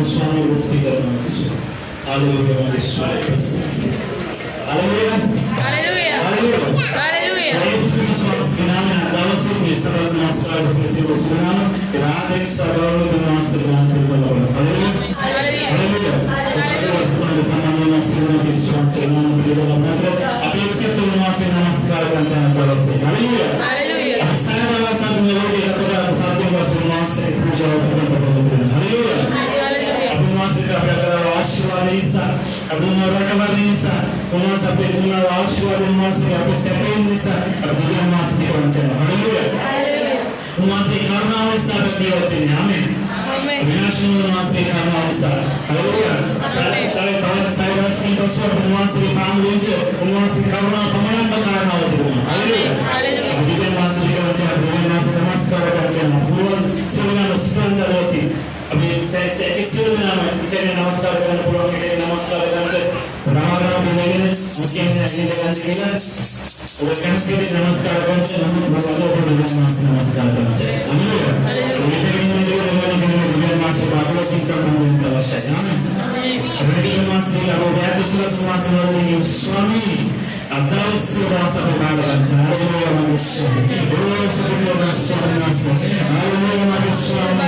स्वामी वृष्टिकरण hallelujah hallelujah hallelujah hallelujah यीशु क्रिस्टुस के नाम में दावसी में सब नमस्कार से वसुनाम रात एक सवाल में नमस्कार करते हैं हालेलुया हालेलुया सामान्य नमस्कार के स्वामी से नाम में बोलते हैं अभी एक से तो नमस्कार करते हैं दावसी हालेलुया हालेलुया सारे वाला सब लोग ये तो साथ में वसुनाम से पूजा करते हैं हालेलुया आशीर्वाद ईसा अब रकबर ईसा उन्मास पे दुना आशीर्वाद उन्मास पे सेपेन ईसा अब दुनिया मास के वंचन हालेलुया उन्मास के करना ईसा पे वचन आमीन विनाशन उन्मास के करना ईसा हालेलुया सारे चाहे सिंह बसवर उन्मास के काम लिंच उन्मास के करना तमाम करना वचन हालेलुया अब दुनिया मास के वंचन दुनिया मास नमस्कार वचन पूर्ण सेवना स्पंद दोसी अभी से किसी भी नाम इतने नमस्कार करने पूरा के नमस्कार करते राम बोलेंगे उसके में अगले करने के और कैसे भी नमस्कार करते हम भगवान को नमस्कार करते हैं हालेलुया इतने में जो लोगों ने दुनिया में से बातों की संबंध तलाशा है आमीन अभी के से अब व्याधिस्व समास वाले स्वामी अद्दाल से वासा प्रकार करता है हालेलुया मनुष्य वो सब को स्वामी से हालेलुया मनुष्य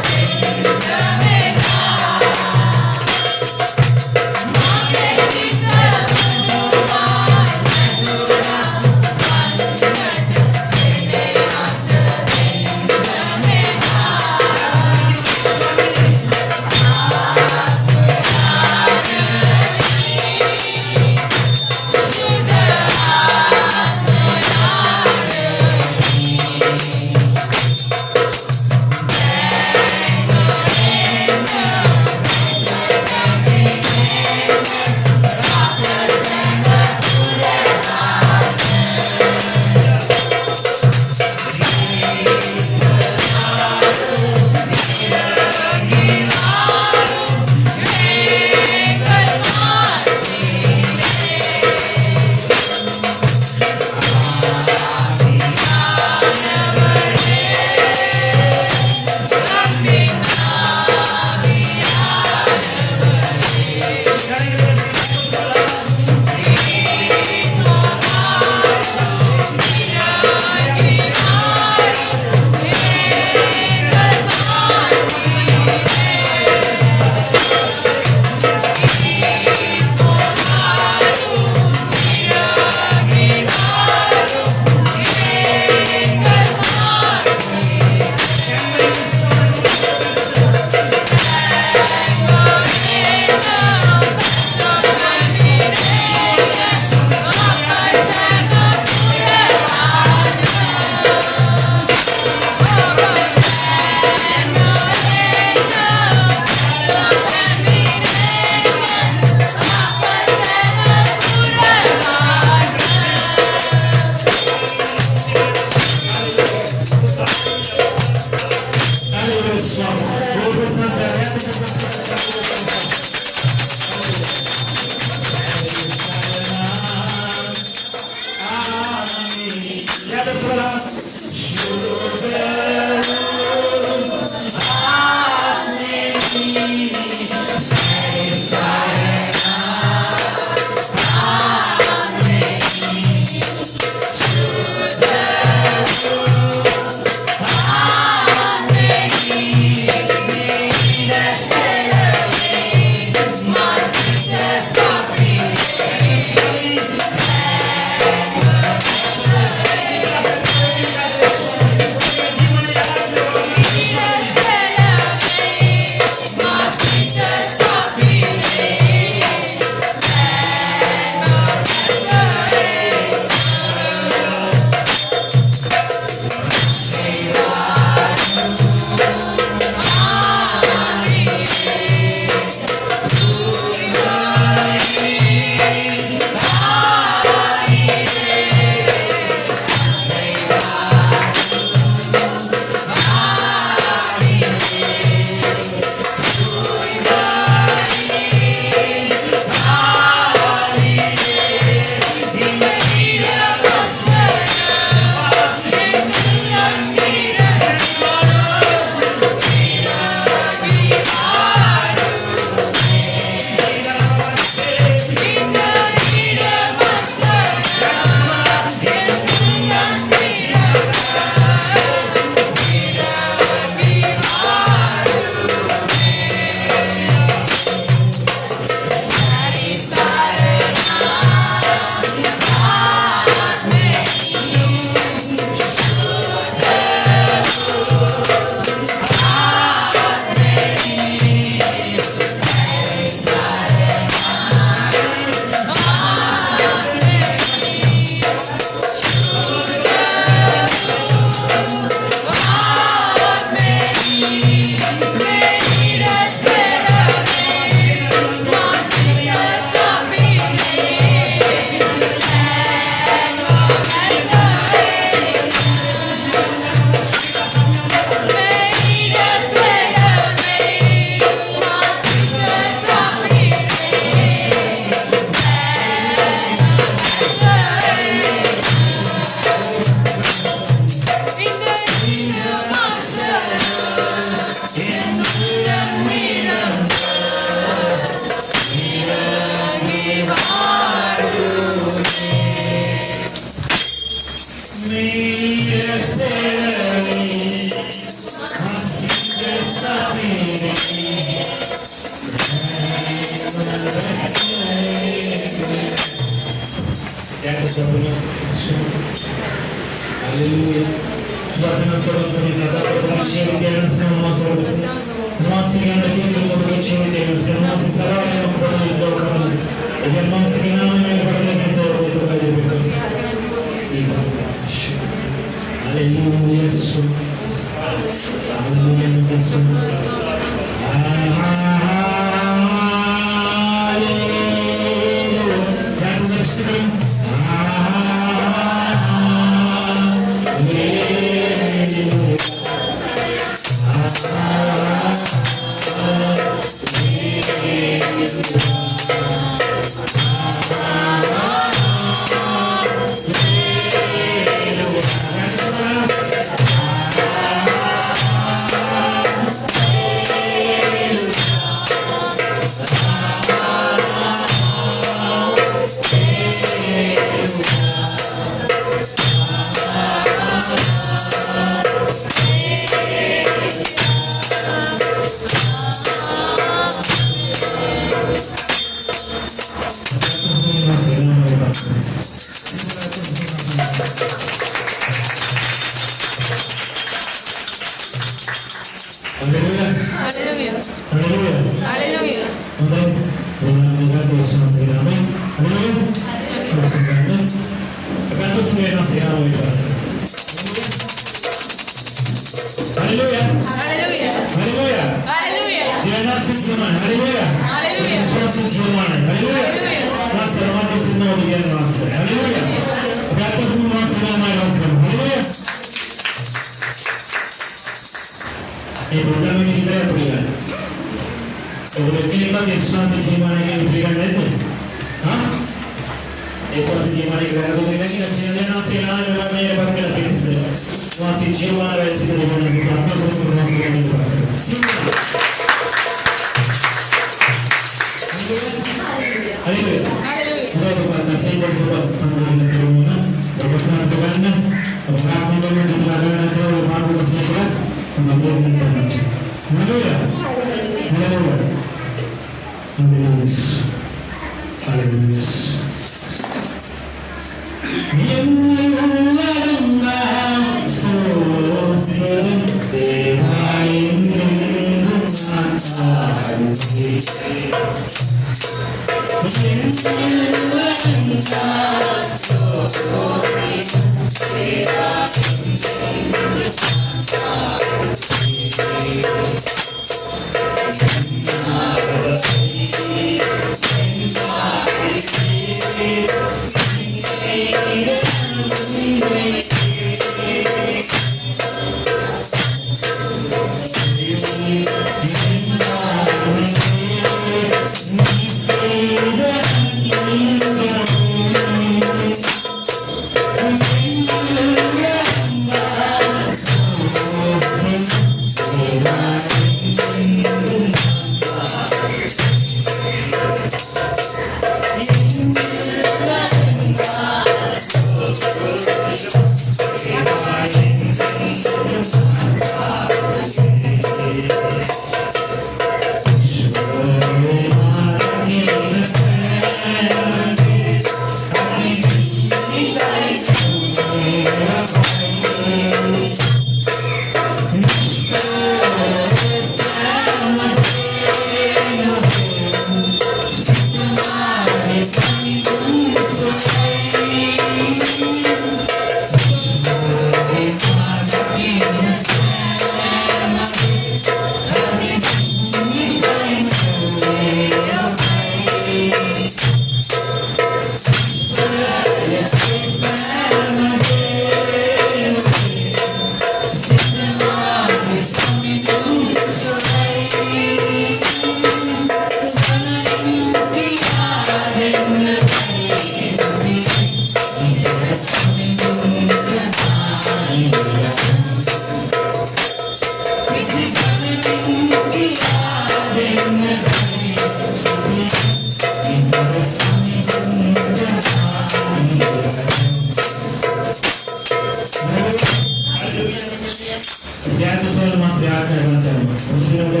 Biasa soal masih ada macam, mesti ada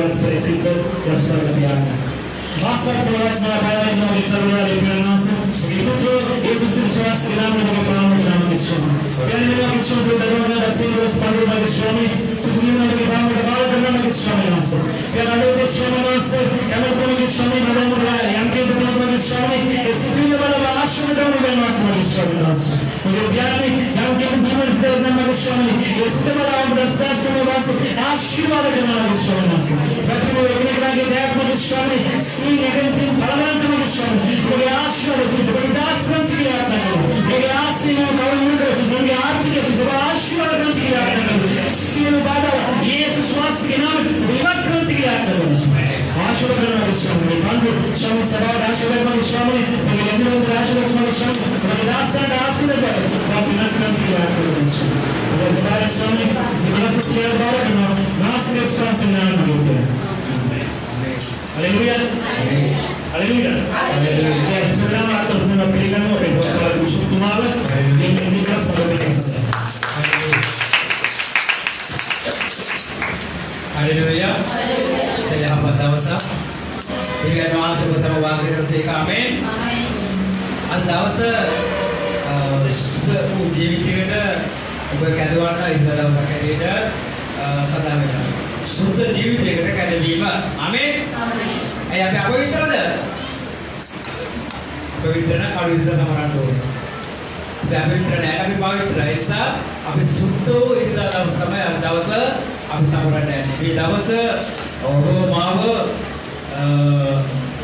just for the piano. Master Pradna Bhaivan Nabi Sarvara Ipranasa Iputro Jesus Vishwas Kiram Nabi Pram Kiram Kishwami Piano Nabi Kishwami Sudharana Dasingo Spandu Nabi Kishwami Sudhima Nabi Pram Nabi Nabi Kishwami Nasa Piano Nabi Kishwami Nasa Yamal Nabi Kishwami Nadamura Yanke Nabi Kishwami Esipina Bala Ashwami Nabi Nasa Nabi Kishwami Nasa Mujhe Piano Yanke Nabi Kishwami Esipina Bala Dastas Nabi Nasa Ashwami Nabi Kishwami Nasa Bati Nabi Kishwami Nabi Kishwami seeing everything Balavantam Kishwami Mujhe Ashwami Mujhe Das Pranchi Yatna Karo Mujhe Asi Mujhe Mujhe Aarthika Mujhe Ashwami Pranchi Yatna Karo Sinu Bada Yesu Swasti ke naam Mujhe Pranchi Yatna Karo Ashwami Nabi Kishwami Bandu Shami Sabha Ashwami Nabi Kishwami Mujhe Lemnu Ashwami Nabi Kishwami Mujhe Dasa Ashwami Nabi Basi Nas Pranchi Yatna Karo Mujhe Bada Kishwami Mujhe Siyar Bada Kano Nas Restaurants in Naan Mujhe Haleluya. Haleluya. Ya, bismillah atau semua pilihan mau kalau usul tumala yang kelas kalau kita saja. Haleluya. Saya hamba dawasa. Tiga doa bersama wasir sehingga amin. As dawasa uji kita berkaduan itu dawasa kita sadar kita. Sudah jiwa kita kan lima, amin. Ayah apa pavitra ada? Pavitra nak kalau pavitra sama orang tu. Pavitra ni, tapi pavitra itu, tapi sudah itu dalam sama dawasa, tapi sama orang ni. Ini dawasa, orang mahu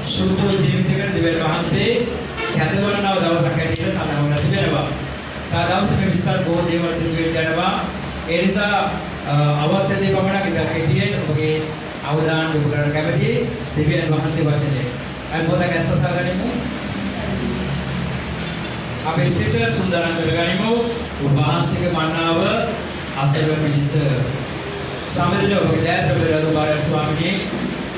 sudah jiwa kita dibayar bahasa, kita orang nak dawasa kerja sama orang dibayar bah. Kalau dawasa misal go dibayar sesuatu bah, erisa අවශ්‍ය දේ පමණක් ඉදලා කෙටියෙන් ඔබගේ අවධානය යොමු කරන්න කැමැතියි දෙවියන් වහන්සේ වචනේ. අපි පොතක් ඇස්වසා ගනිමු. අපි සිත සුන්දරම් කරගනිමු. ඔබ වහන්සේගේ මන්නාව අසල පිණිස සමදින ඔබගේ දෑත් ප්‍රබලව බාර ස්වාමීනි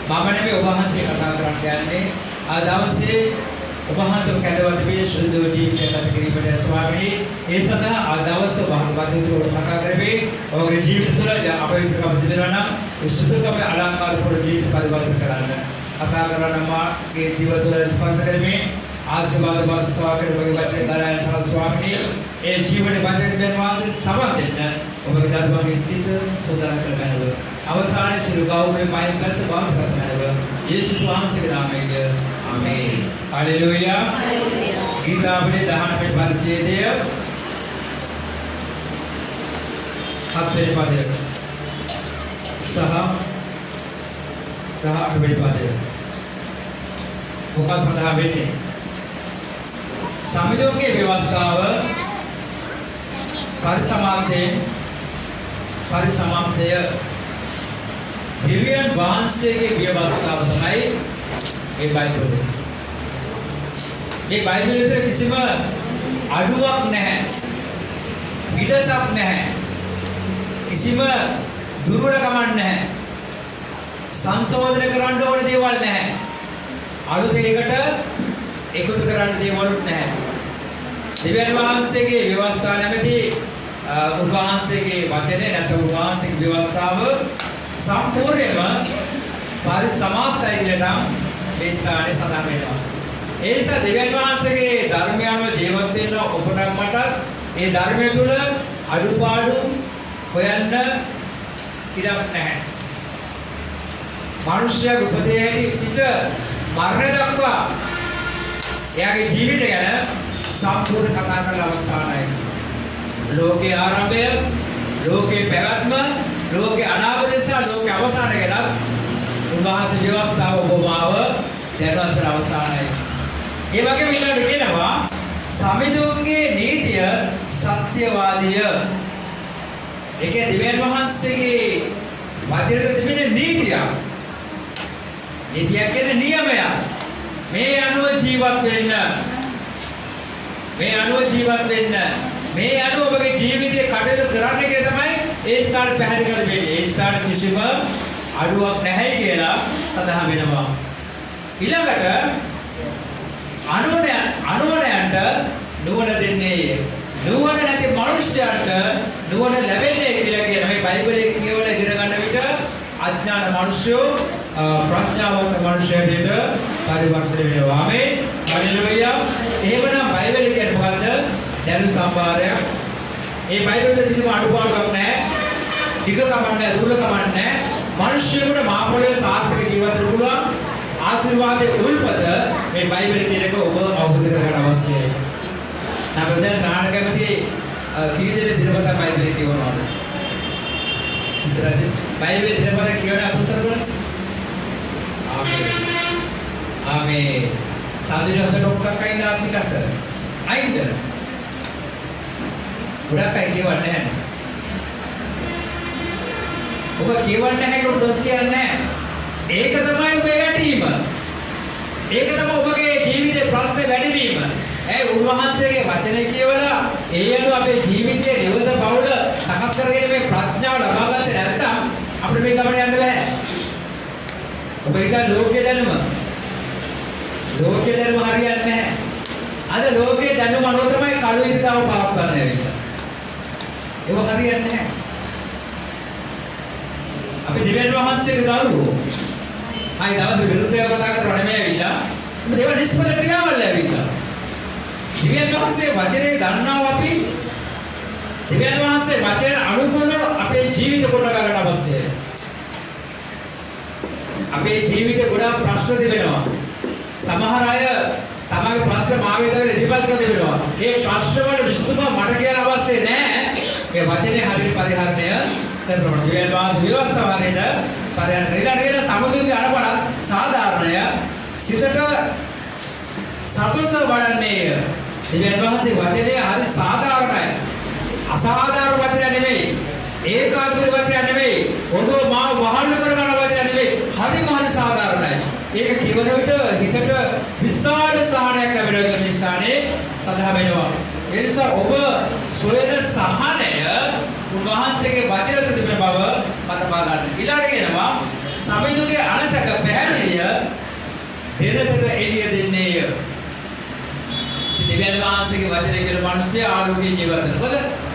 මම නෙමෙයි ඔබ වහන්සේ කතා කරන්න යන්නේ. ආ දවසේ ඔබ වහන්සේ කැදවත් පිළි සුද්ධ ජීවිතයක් ගත කිරීමට ස්වාමීනි ඒ සඳහා ආ දවසේ වහන්සේ කතා කරවේ ඔබගේ ජීවිත තුළ අපවිත්‍රකම තිබෙනවා නම් ඒ සුදුකම අලංකාර කොට ජීවිත පරිවර්තන කරන්න කතා කරන මාගේ ජීවිත තුළ ස්පර්ශ කරමින් ආශිර්වාද වාසාවකට ඔබගේ වචනේ දරායන සල ස්වාමීනි ඒ ජීවිතේ වචනේ වාසී සමන් දෙන්න ඔබගේ ධර්මයේ සිට සෝදාන කරගන්න අවසානයේ සිළු ගෞරවයේ මයින් පැස වාස කරගන්න යේසුස් වහන්සේගේ නාමයෙන් आमीन हालेलुया गीता अपने 19वें परिच्छेदය 7 वेනි පදය සහ 18 වෙනි පදය මොකක් සඳහා වෙන්නේ සමිදෝගේ ව්‍යවස්ථාව පරිසමාප්තය දිව්‍යයන් වහන්සේගේ ව්‍යවස්ථාව තමයි ये बाइबल ये बाइबल में किसी में अड़ुवक नहीं विदसक नहीं किसी में दुर्गुण कमांड नहीं संशोधन करांड और देवाल नहीं आलू एक करांड देवाल नहीं दिव्यान वහන්සේ के व्यवस्था में थी उन्वහන්සේ के वचने නැත්නම් उन्वහන්සේ के व्यवस्थाව සම්පූර්ණයෙන්ම පරිසමාප්තයි කියලා මේ ස්ථානයේ සඳහන් වෙනවා. ඒ නිසා දෙවියන් වහන්සේගේ ධර්මයම ජීවත් වෙන්න ඔබට මටත් ඒ ධර්මය තුළ අඩුපාඩු හොයන්න ඉඩක් නැහැ. මනුෂ්‍ය උපතේ සිට මරණය දක්වා එයාගේ ජීවිතය ගැන සම්පූර්ණ කතා කරලා අවසానයි. ලෝකේ ආරම්භය, ලෝකේ පැවැත්ම, ලෝකේ අනාගතය සහ ලෝකේ අවසානය ගැන උන්වහන්සේ ව්‍යවස්ථාව ඔබමාව දැනුවත් කර අවසానයි. ඒ වගේම ඊළඟට කියනවා සමිඳුන්ගේ නීතිය සත්‍යවාදීය. ඒකේ දෙවියන් වහන්සේගේ වචනේ තිබෙන නීතිය. නීතිය කියන්නේ නියමයක්. මේ අනුව ජීවත් වෙන්න. මේ අනුව ජීවත් වෙන්න. මේ අනුව ඔබගේ ජීවිතේ කටයුතු කරන්න කියලා තමයි ඒ ස්ථාන පැහැදිලි කර දෙන්නේ. ඒ ස්ථාන කිසිම අඩුවක් නැහැ කියලා සඳහන් වෙනවා. ඊළඟට අනුවණයන්ට නුවණ දෙන්නේ නුවණ නැති මනුෂ්‍යයන්ට නුවණ ලැබෙන්නේ කියලා කියන මේ බයිබලයේ කියවල ඉගෙන ගන්න විට අඥාන මිනිස්සු ප්‍රඥාවන්ත මනුෂ්‍යයෙකුට පරිවර්තනය වෙනවා. ආමේන්. හලෙලූයා. එහෙමනම් බයිබලයේ කියන්නේ මොකද්ද? දැනුම් සම්භාරයක්. මේ බයිබලයේ කිසිම අඩුපාඩුවක් නැහැ. ටික කමන්නේ, දුර්ල කමන්නේ. මනුෂ්‍යයෙකුට මාපොළේ සාර්ථක ජීවිතයක් පුළුවන්. ආශිර්වාදයේ උල්පත මේ බයිබලයේ කියනක ඔබ අවබෝධ කරගන්න අවශ්‍යයි. අපිට සාහන කැමති කීදෙල දිනපතා බයිබලයේ කියවනවා. ඉතින් බයිබලයේ දිනපතා කියවන අකුසල වල ආමේන්. ආමේන්. සාධිර හොඳ ඩොක්කක් අයින් ආත්මිකට. අයින්ද? ගොඩක් අය කියවන්නේ නැහැ. ඔබ කියවන්නේ නැහැ කියලා දොස් කියන්නේ නැහැ. ඒක තමයි ඔබේ වැටීම. ඒක තමයි ඔබගේ ජීවිතේ ප්‍රශ්නේ වැඩිවීම. ඒ උන්වහන්සේගේ වචනේ කියවලා ඒ අනුව අපේ ජීවිතයේ නිවස බවුල සකස් කරගෙන මේ ප්‍රඥාව ලබා ගත්තේ නැත්නම් අපිට මේ ගමන යන්න බෑ. ඔබ හිතා ලෝකයේ දැනුම හරියන්නේ නැහැ. අද ලෝකයේ දැනුම අනුව තමයි කළු ඉරිදාව පවත්වන්න ඇවිල්ලා. ඒක හරියන්නේ නැහැ. අපි දෙවියන් වහන්සේගේ දරුවෝ අයි දවස් විරුද්ධව කතා කරලා නෙමෙයි ඇවිල්ලා. මේවා නිෂ්ඵල ක්‍රියාවල් ඇවිල්ලා. දෙවියන් වහන්සේ වචනේ දන්නවා අපි. දෙවියන් වහන්සේ වචනට අනුකූලව අපේ ජීවිත කොට ගන්න අවශ්‍යයි. අපේ ජීවිතේ ගොඩාක් ප්‍රශ්න තිබෙනවා. සමහර අය තමගේ ප්‍රශ්න මාවෙතවල ඉදිරිපත් කර දෙනවා. ඒ ප්‍රශ්න වල විසඳුම මට කියන්න අවශ්‍ය නැහැ. මේ වචනේ හරියට පරිහරණය කරනවා. දෙවියන් වහන්සේ විවස්ථාව හරියට පරිහරණය ඊළඟට සමුදුගේ අරබල සාධාරණය සිතට සතුට වඩන්නේ. දෙවියන් වහන්සේ වචනේ හරි සාධාරණයි. අසාධාරණ වචන නෙමෙයි. ඒකාග්‍ර වචන නෙමෙයි. ඔබ මාව වහල් කරගන්න වචන නෙමෙයි. හරිම හරි සාධාරණයි. ඒක කියවන විට හිතට විශාල සහනයක් ලැබෙනවා මේ ස්ථානයේ සඳහන් වෙනවා. ඒ නිසා ඔබ සොයන සහනය උන්වහන්සේගේ වචන තුළ බව මතවා ගන්න. ඊළඟට කියනවා සමිඳුගේ අනසක පැහැදිලිය දෙරතක එළිය දෙන්නේය. දෙවියන් වහන්සේගේ වචනේ කියන මිනිස්සේ ආලෝකයේ ජීවත් වෙන. මොකද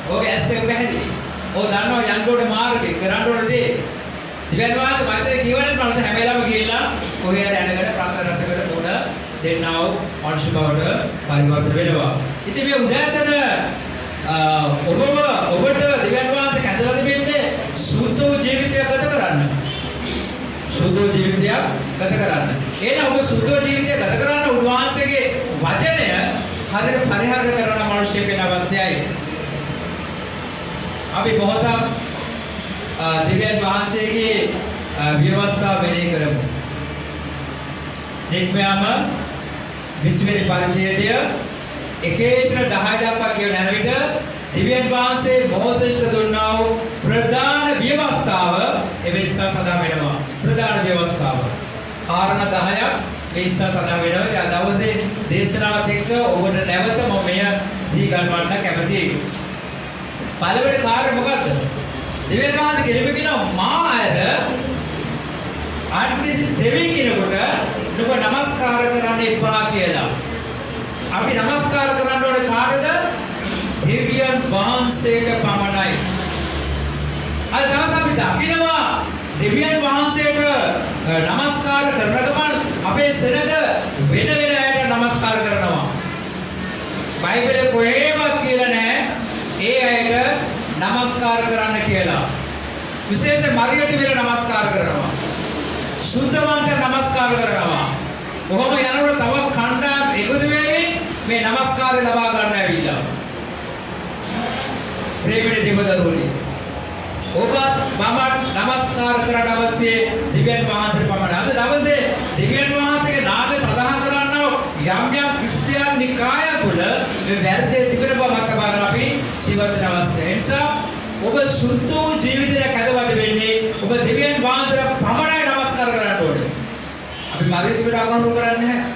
ඔහුගේ ඇස් දෙක පැහැදිලි. ඔහු දන්නවා යන්න ඕනේ මාර්ගේ කරන්න ඕනේ දේ. දෙවියන් වහන්සේ වචනේ කියවන මිනිස්ස හැම වෙලාවෙම ගිහිල්ලා කොහේ හරි යනකට ප්‍රශ්න රසකට පොඩ දෙන්නව මිනිස් බවට පරිවර්තන වෙනවා. ඉතින් මේ උදෑසන ඔබට දෙවියන් වහන්සේ කැඳලා දෙන්නේ සුද්ධ ජීවිතයක් ගත කරන්න. සුද්ධ ජීවිතයක් ගත කරන්න. එහෙනම් ඔබ සුද්ධ ජීවිතයක් ගත කරන්න උන්වහන්සේගේ වචනය හරියට පරිහරණය කරන මිනිසෙක් වෙන්න අවශ්‍යයි. අපි මොහොතක් දෙවියන් වහන්සේගේ ව්‍යවස්ථාව මෙහෙය කරමු. එක්වැම 20 වෙනි පරිච්ඡේදය 1:10 දක්වා කියවන හැර විට දෙවියන් වහන්සේ මෝසෙස්ට දුන්නා වූ ප්‍රධාන ව්‍යවස්ථාව එවෙස්ථා සඳහන් වෙනවා. ප්‍රධාන ව්‍යවස්ථාව. කාරණා 10ක් මේ ස්ථා සඳහන් වෙනවා. ඒ දවසේ දේශනාවත් එක්ක ඔබට නැවත මම මෙය සිහි ගන්නවන්න කැමතියි. පළවෙනි කාර්ය මොකද්ද? දෙවියන් වහන්සේ කෙනෙකුට මා අයද අන්තිසි දෙවියන් කෙනෙකුට ඔබ නමස්කාර කරන්න එපා කියලා. අපි නමස්කාර කරන්න ඕනේ කාටද? දෙවියන් වහන්සේට පමණයි. අද දවස් අපි දකිනවා දෙවියන් වහන්සේට නමස්කාර කරන ගමන් අපේ සෙනග වෙන වෙන අයට නමස්කාර කරනවා. බයිබලයේ කොහෙවත් කියලා නැහැ ඒ අයට නමස්කාර කරන්න කියලා. විශේෂයෙන් මරියට විතර නමස්කාර කරනවා. සුද්ධවන්ත නමස්කාර කරනවා. කොහොම යනකොට තවත් කණ්ඩායම් එකතු වෙවි මේ නමස්කාරය ලබා ගන්න ඇවිල්ලා. ප්‍රේමයේ දෙවදරුනි. ඔබත් මම නමස්කාර කරන්න අවශ්‍ය දෙවියන් වහන්සේට පමණයි. අද දවසේ දෙවියන් වහන්සේගේ නාමය සඳහන් කරන්නව යම් යම් ක්‍රිස්තියානි නිකාය තුළ මේ වැරදි තිබෙන බව මතකවගන්න අපි ජීවත් වෙන අවස්ථාව. ඒ නිසා ඔබ සුද්ධ වූ ජීවිතයක් හදවත වෙන්නේ ඔබ දෙවියන් වහන්සේට පමණයි නමස්කාර කරන්න ඕනේ. අපි මරියතුමට අගෞරව කරන්නේ නැහැ.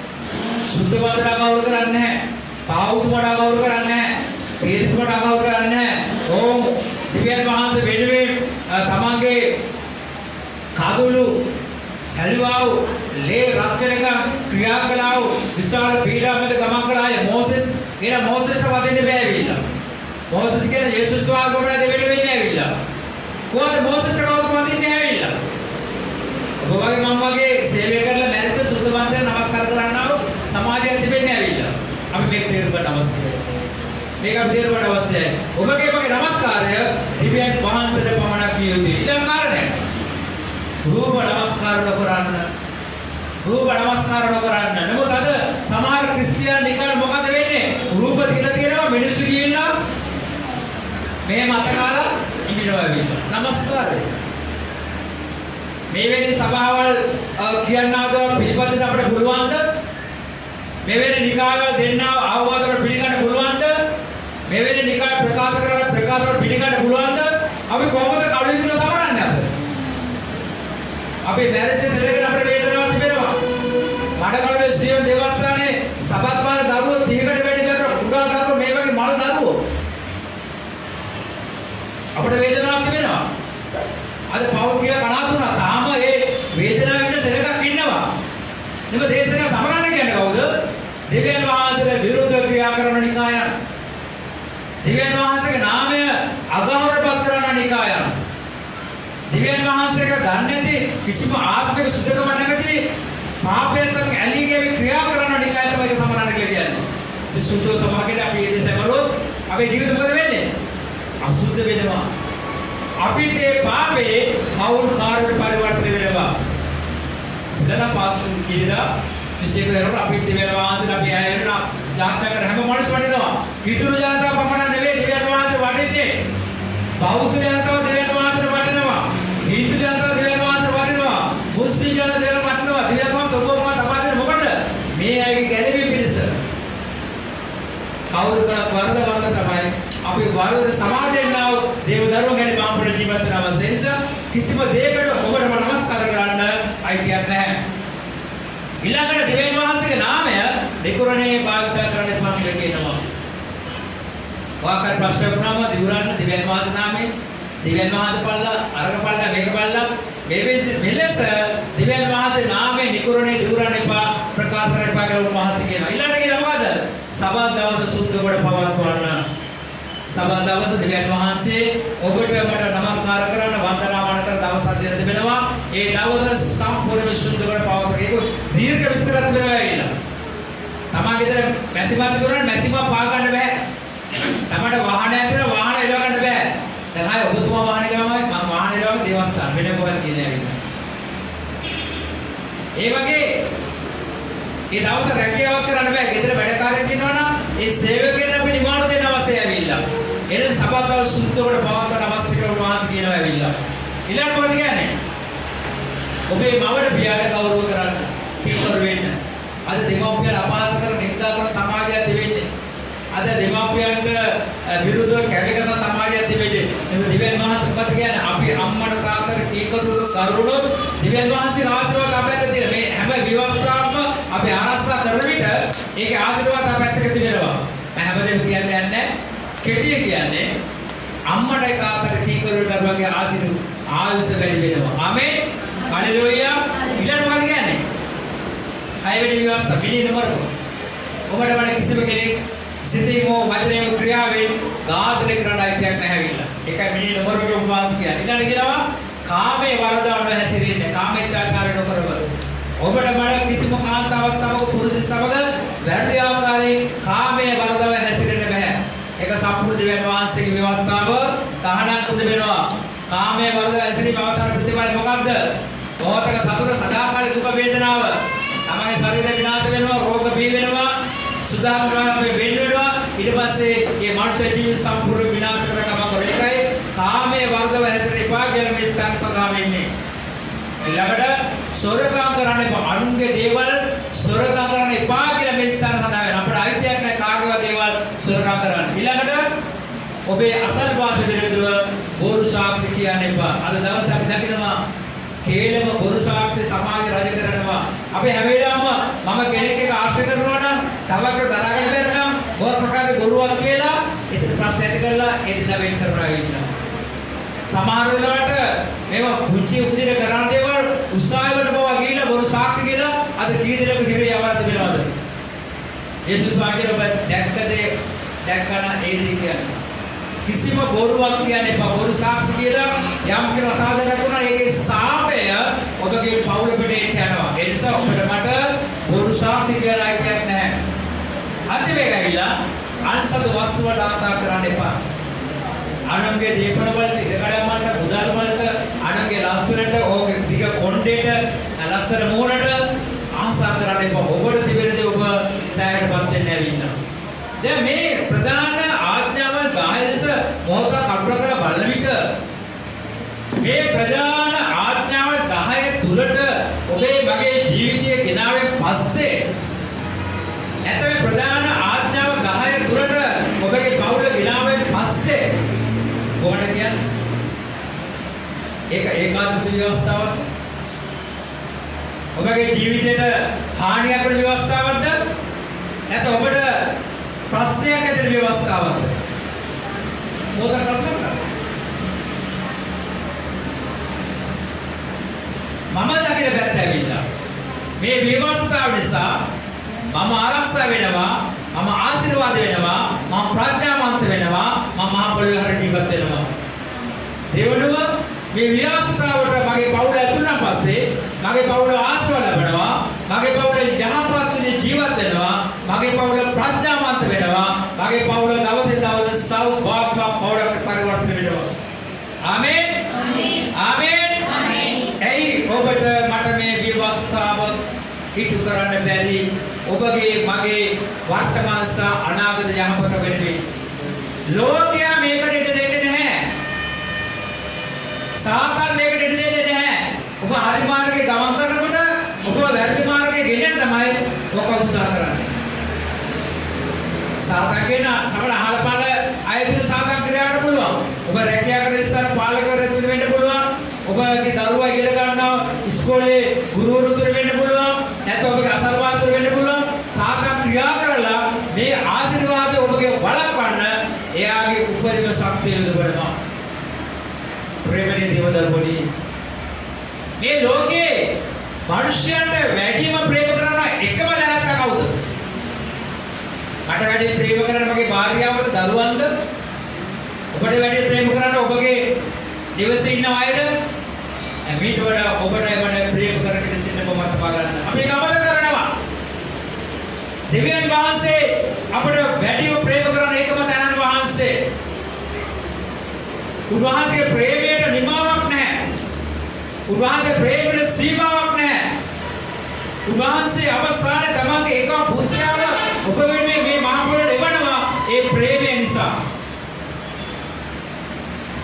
සුද්ධවන්තට අගෞරව කරන්නේ නැහැ. පාවුතුමට අගෞරව කරන්නේ නැහැ. පීඩිතුමට අගෞරව කරන්නේ නැහැ. ඕම් දෙවියන් වහන්සේ වෙනුවෙන් තමන්ගේ කඳුළු හැලුවාව ලේ රත් වෙනකම් ක්‍රියා කළාව විශාල පීඩාවකට ගමන් කළාය මෝසෙස්. එන මෝසෙස්ට වදින්න බෑ ඇවිල්ලා. මෝසෙස් කියන යේසුස් වහන්සේ දෙවියන් වෙන්නේ ඇවිල්ලා. කොහොමද මෝසෙස්ට කවුරුත් වදින්නේ ඇවිල්ලා? ඔබ වගේ මම වගේ මේක අපි තේරුම් ගන්න අවශ්‍යයි. ඔබගේ මගේ නමස්කාරය දිව්‍යයන් වහන්සේට පමණක් විය යුතුයි. ඊළඟ කාරණය. රූප නමස්කාර නොකරන්න. රූප නමස්කාර නොකරන්න. නමුත් අද සමහර ක්‍රිස්තියානි නිකාය මොකද වෙන්නේ? රූප තියලා තියෙනවා මිනිස්සු කියනවා මේ මතකාලා ඉමිනවා වෙන්නේ. නමස්කාරය. මේවැනි සභාවල් කියන්නාද පිළිපදින්න අපිට පුළුවන්ද? මේවැනි නිකායවල දෙන්නා ආවාදවල පිළිගන්න පුළුවන්ද? මේවැනි නිකාය ප්‍රකාශවල පිළිගන්න පුළුවන්ද? අපි කොහොමද කවුරුන්ද සමරන්නේ අපිට? අපි මැරෙච්ච සෙලගෙන අපිට වේදනාවක් තිබෙනවා. මඩකලුවේ සියම් දේවස්ථානයේ සබත් මාන දරුවෝ 30කට වැඩි කරලා කුඩා දරුවෝ මේ වගේ මල් දරුවෝ අපිට වේදනාවක් තිබෙනවා. අද පවුල් කියලා කනතුනා තාම ඒ වේදනාවෙන් සෙලගක් ඉන්නවා. නෙම දේශනා සමරන්න කියන්නේ කවුද? දෙවියන් වහන්සේට විරුද්ධ ක්‍රියා කරන නිකායන්. දෙවියන් වහන්සේගේ නාමය අගෞරවපත් කරන නිකායන්. දෙවියන් වහන්සේට දන්නේ නැති කිසිම ආත්මික සුදුකමක් නැති පාපයෙන් ඇලීගේ ක්‍රියා කරන නිකාය තමයි ඒක සමරන්න කියලා කියන්නේ. මේ සුද්ධ සමාජයේ අපි මේ දේශය කරොත් අපේ ජීවිත මොකද වෙන්නේ? අසුද්ධ වෙනවා. අපිට ඒ පාපේ පෞල් කාර්ය පරිවර්තන වෙනවා. ඉතන පාසු කියලා විශේෂ කරලා අපි දෙවියන් වහන්සේට අපි ආය වෙනවා යාත්‍රා කර හැම මිනිස්සු වඩිනවා. කිතුරු ජනතාව පමණ නෙවෙයි දෙවියන් වහන්සේ වඩින්නේ. බෞද්ධ ජනතාව දෙවියන් වහන්සේට වඩිනවා. හින්දු ජනතාව දෙවියන් වහන්සේට වඩිනවා. මුස්ලිම් ජනතාව දෙවියන් වහන්සේට දෙවියන් වහන්සේ ඔබ තපා දෙන්නේ මොකද? මේ අයගේ ගැදෙමින් පිරිස. කවුරු කරත් වරද තමයි අපි වරද සමාදෙන්නා දේව ධර්ම ගැන මාපුර ජීවත් වෙන අවස්ථාවේ නිසා කිසිම දෙයකට ඔබට නමස්කාර කරන්න අයිතියක් නැහැ. ඊළඟට දෙවියන් වහන්සේගේ නාමය දෙකුරණේ භාවිත කරන්න එපා කියලා කියනවා. වාක්‍ය ප්‍රශ්න වුණාම දිවුරන්න දෙවියන් වහන්සේ නාමය දෙවියන් වහන්සේ පල්ලා අරක පල්ලා මේක පල්ලා මෙලෙස දෙවියන් වහන්සේ නාමය නිකුරණේ දිවුරන්න එපා ප්‍රකාශ කරන්න එපා කියලා වහන්සේ කියනවා. ඊළඟට කියනවා මොකද? සබත් දවස සුද්ධ කොට පවත්වන්න. සබත් දවස දෙවියන් වහන්සේ ඔබට මට නමස්කාර කරන්න වන්දනාමාන කරන දවසක් දෙන්න තිබෙනවා. ඒ දවස සම්පූර්ණ සුද්ධ කොට පවත්වන්න. ඒක දීර්ඝ විස්තරයක් වෙනවා කියලා. තමා ගෙදර මැසිමත් කරන මැසිම පා ගන්න බෑ. තමට වාහනය ඇතුළ වාහන එලව ගන්න බෑ. දැන් ආයේ ඔබතුමා වාහනේ ගමයි මම වාහනේ එලවම දේවස්ථාන වෙන කොහෙද කියන්නේ ඇවිල්ලා. ඒ වගේ ඒ දවස් රැකියාවක් කරන්න බෑ. ගෙදර වැඩකාරයෙක් ඉන්නවනම් ඒ සේවකයන් අපි නිවාඩු දෙන්න අවශ්‍යයි ඇවිල්ලා. එන සබත්වල සුද්ධවට පවත්වන අවශ්‍ය කියලා වහන්සේ කියනවා ඇවිල්ලා. ඊළඟ මොකද කියන්නේ? ඔබේ මවට පියාට ගෞරව කරන්න, පිටතර වෙන්න. අද දෙමව්පියන් අපහාස කරන නින්දා කරන සමාජයක් තිබෙන්නේ. අද දෙමව්පියන්ට විරුද්ධව කැරකස සමාජයක් තිබෙන්නේ. මේ දිව්‍යන් වහන්සේ මොකද කියන්නේ? අපි අම්මට තාත්තට කීකරු කරුණොත් දිව්‍යන් වහන්සේ ආශිර්වාද අපට දෙන මේ හැම විවස්ථාවක්ම අපි ආරක්ෂා කරන විට ඒකේ ආශිර්වාද අපට තිබෙනවා. මම හැමදේම කියන්නේ නැහැ. කෙටිය කියන්නේ අම්මටයි තාත්තට කීකරු කරුවාගේ ආයුෂ වැඩි වෙනවා. ආමේන්. හලෙලූයා. ඊළඟ මොකද කියන්නේ? හයවෙනි විවස්ථාව පිළින කරමු. ඔබට මට කිසිම කෙනෙක් සිතීමෝ වචනයෝ ක්‍රියාවෙන් ඝාතනය කරන්න අයිතියක් නැහැවිලා. ඒකයි මිනිහ නමරගේ උපවාස කියන්නේ. ඊළඟ කියනවා කාමයේ වරදවන්න හැසිරෙන්නේ. කාමීච්ඡාචාරය නොකරව. ඔබට මට කිසිම කාන්තාවක් සමග පුරුෂයෙක් සමග වැරදි ආකාරයෙන් කාමයේ වරදව හැසිරෙන්න බෑ. ඒක සම්පූර්ණ දෙවියන් වහන්සේගේ ව්‍යවස්ථාව තහනම් තුද වෙනවා. කාමයේ වරදව හැසිරීම අවසාන ප්‍රතිඵල මොකක්ද? මොහොතක සතුට සදාකාලික දුක වේදනාව. තමගේ ශරීරය විනාශ වෙනවා, රෝග බිහි වෙනවා, සුදාකරණ වෙනවා. ඊට පස්සේ මේ මානසික ජීවිත සම්පූර්ණ විනාශ කරගම කරේකයි කාමයේ වර්ධව හැසිරෙන්න එපා කියලා මේ ස්ථාන සඳහන් වෙන්නේ. ඊළඟට සොරකම් කරන්න එපා. අනුන්ගේ දේවල් සොරකම් කරන්න එපා කියලා මේ ස්ථාන සඳහන් වෙනවා. අපිට අයිතියක් නැහැ කාගේවත් දේවල් සොරකම් කරන්න. ඊළඟට ඔබේ අසල් වාද විරුද්ධව බොරු සාක්ෂි කියන්න එපා. අද දවසේ අපි දකිනවා කේලම බොරු සාක්ෂි සමාජ රජ කරනවා. අපි හැම වෙලාවම මම කෙනෙක් එක ආශ්‍රය කරනවා නම් තවකට දරාගෙන බැරනම් බොරු ප්‍රකාරේ බොරුවක් කියලා ඉතින් ප්‍රශ්න ඇති කරලා ඒ දින වෙන් කරනවා ඉන්නවා. සමහර වෙලාවට මේවා පුංචි උදිර කරන දේවල් උසාවියට බව ගිහිල්ලා බොරු සාක්ෂි කියලා අද කී දෙනෙක් හිරේ යවලා තිබෙනවද? යේසුස් වහන්සේ ඔබ දැක්කන ඒ දේ කියන්නේ කිසිම බොරුවක් කියන්නේ එපා. බොරු සාක්ෂි කියලා යම් කෙනෙක් අසාධාරණයක් වුණා ඒකේ සාපය ඔබගේ පවුල පිටේ යනවා. ඒ නිසා ඔබට මට බොරු සාක්ෂි කියලා අයිතියක් නැහැ. අන්තිමේට ඇවිල්ලා මානසික වස්තු වලට ආශා කරන්න එපා. අනුන්ගේ දීපන වලට ඉඩකඩම් වලට මුදල් වලට අනුන්ගේ ලස්සනට ඕක දිග කොණ්ඩේට ලස්සන මූණට ආශා කරන්න එපා. ඔබට තිබෙන දේ ඔබ සෑහටපත් වෙන්න ඇවිල්ලා. දැන් මේ ප්‍රධාන ආඥාවන් 10 දෙස මොහොතක් කල්පනා කරලා බලන විට මේ ප්‍රධාන ආඥාවන් 10 තුලට ඔබේ මගේ ජීවිතයේ ගෙනාවෙන් පස්සේ නැත්නම් ප්‍රධාන ආඥාව 10 තුලට ඔබගේ පවුල ගෙනාවෙන් පස්සේ කොහොමද කියන්නේ? ඒක ඒකාන්ත ව්‍යවස්ථාවක්. ඔබගේ ජීවිතේට හානියක් වෙන ව්‍යවස්ථාවක්ද? නැත්නම් ඔබට ප්‍රශ්නයක් ඇතිවෙන ව්‍යවස්ථාවක්ද? මොකද කරන්නේ? මම දකින පැත්ත ඇවිල්ලා මේ ව්‍යවස්ථාව නිසා මම ආරක්ෂා වෙනවා, මම ආශිර්වාද වෙනවා, මම ප්‍රඥාවන්ත වෙනවා, මම මහ පොළොවේ හරියට ජීවත් වෙනවා. දෙවනුව මේ ව්‍යවස්ථාවට මගේ පවුල ඇතුළට පස්සේ මගේ පවුල ආශිර්වාද ලැබෙනවා, මගේ පවුල යහපත් විදිහට ජීවත් වෙනවා, මගේ පවුල ප්‍රඥාවන්ත වෙනවා, මගේ පවුල දවසින් දවස සෞභාග්‍යවත් පවුලකට පරිවර්තන වෙනවා. ආමේන්. ආමේන්. ඇයි ඔබට මට මේ ව්‍යවස්ථාව ඉටු කරන්න බැරි? ඔබගේ මගේ වර්තමාන සහ අනාගත යහපත වෙනුවෙන් ලෝකයා මේකට ඉඩ දෙන්නේ නැහැ. සාතන් මේකට ඉඩ දෙන්නේ නැහැ. ඔබ හරි මාර්ගයේ ගමන් කරනකොට ඔබ වැරදි මාර්ගයේ ගෙනියන්න තමයි ඔක උත්සාහ කරන්නේ. සාතන් කියන සමහර අහලපාල අයතුරු සාතන් ක්‍රියාවට පුළුවන්. ඔබ රැකියා කරන ස්ථාන පාලකවරයෙක් වෙන්න පුළුවන්. ඔබගේ දරුවා ඉගෙන ගන්නවා ඉස්කෝලේ ගුරුවරුතුරු වෙන්න පුළුවන්. නැත්නම් ඔබගේ අසල්වාතුරු වෙන්න පුළුවන්. සාතන් ක්‍රියා කරලා මේ ආශිර්වාද ඔබගේ වළක්වන්න එයාගේ උපරිම ශක්තිය යොදවනවා. ප්‍රේමණීය දේවදරුවනි, මේ ලෝකේ මිනිස්යන්ට වැඩිම ප්‍රේම කරන එකම දැනත්තා කවුද? මට වැඩි ප්‍රේම කරන මගේ භාර්යාවද දරුවන්ද? ඔබට වැඩි ප්‍රේම කරන ඔබගේ දිවසේ ඉන්න අයද? මීට වඩා ඔබට මට ප්‍රේම කරන කෙනෙක් මම තබා ගන්න. අපි ගමන කරනවා. දෙවියන් වහන්සේ අපට වැඩිම ප්‍රේම කරන එකම තැනන් වහන්සේ. උන්වහන්සේගේ ප්‍රේමයට නිමාවක් නැහැ. උන්වහන්සේගේ ප්‍රේමයට සීමාවක් නැහැ. උන්වහන්සේ අවසානයේ තමන්ගේ එක පුත්‍රයාව ඔබ වෙනුවෙන් මේ මහ පොළොවට එවනවා. ඒ ප්‍රේමය නිසා.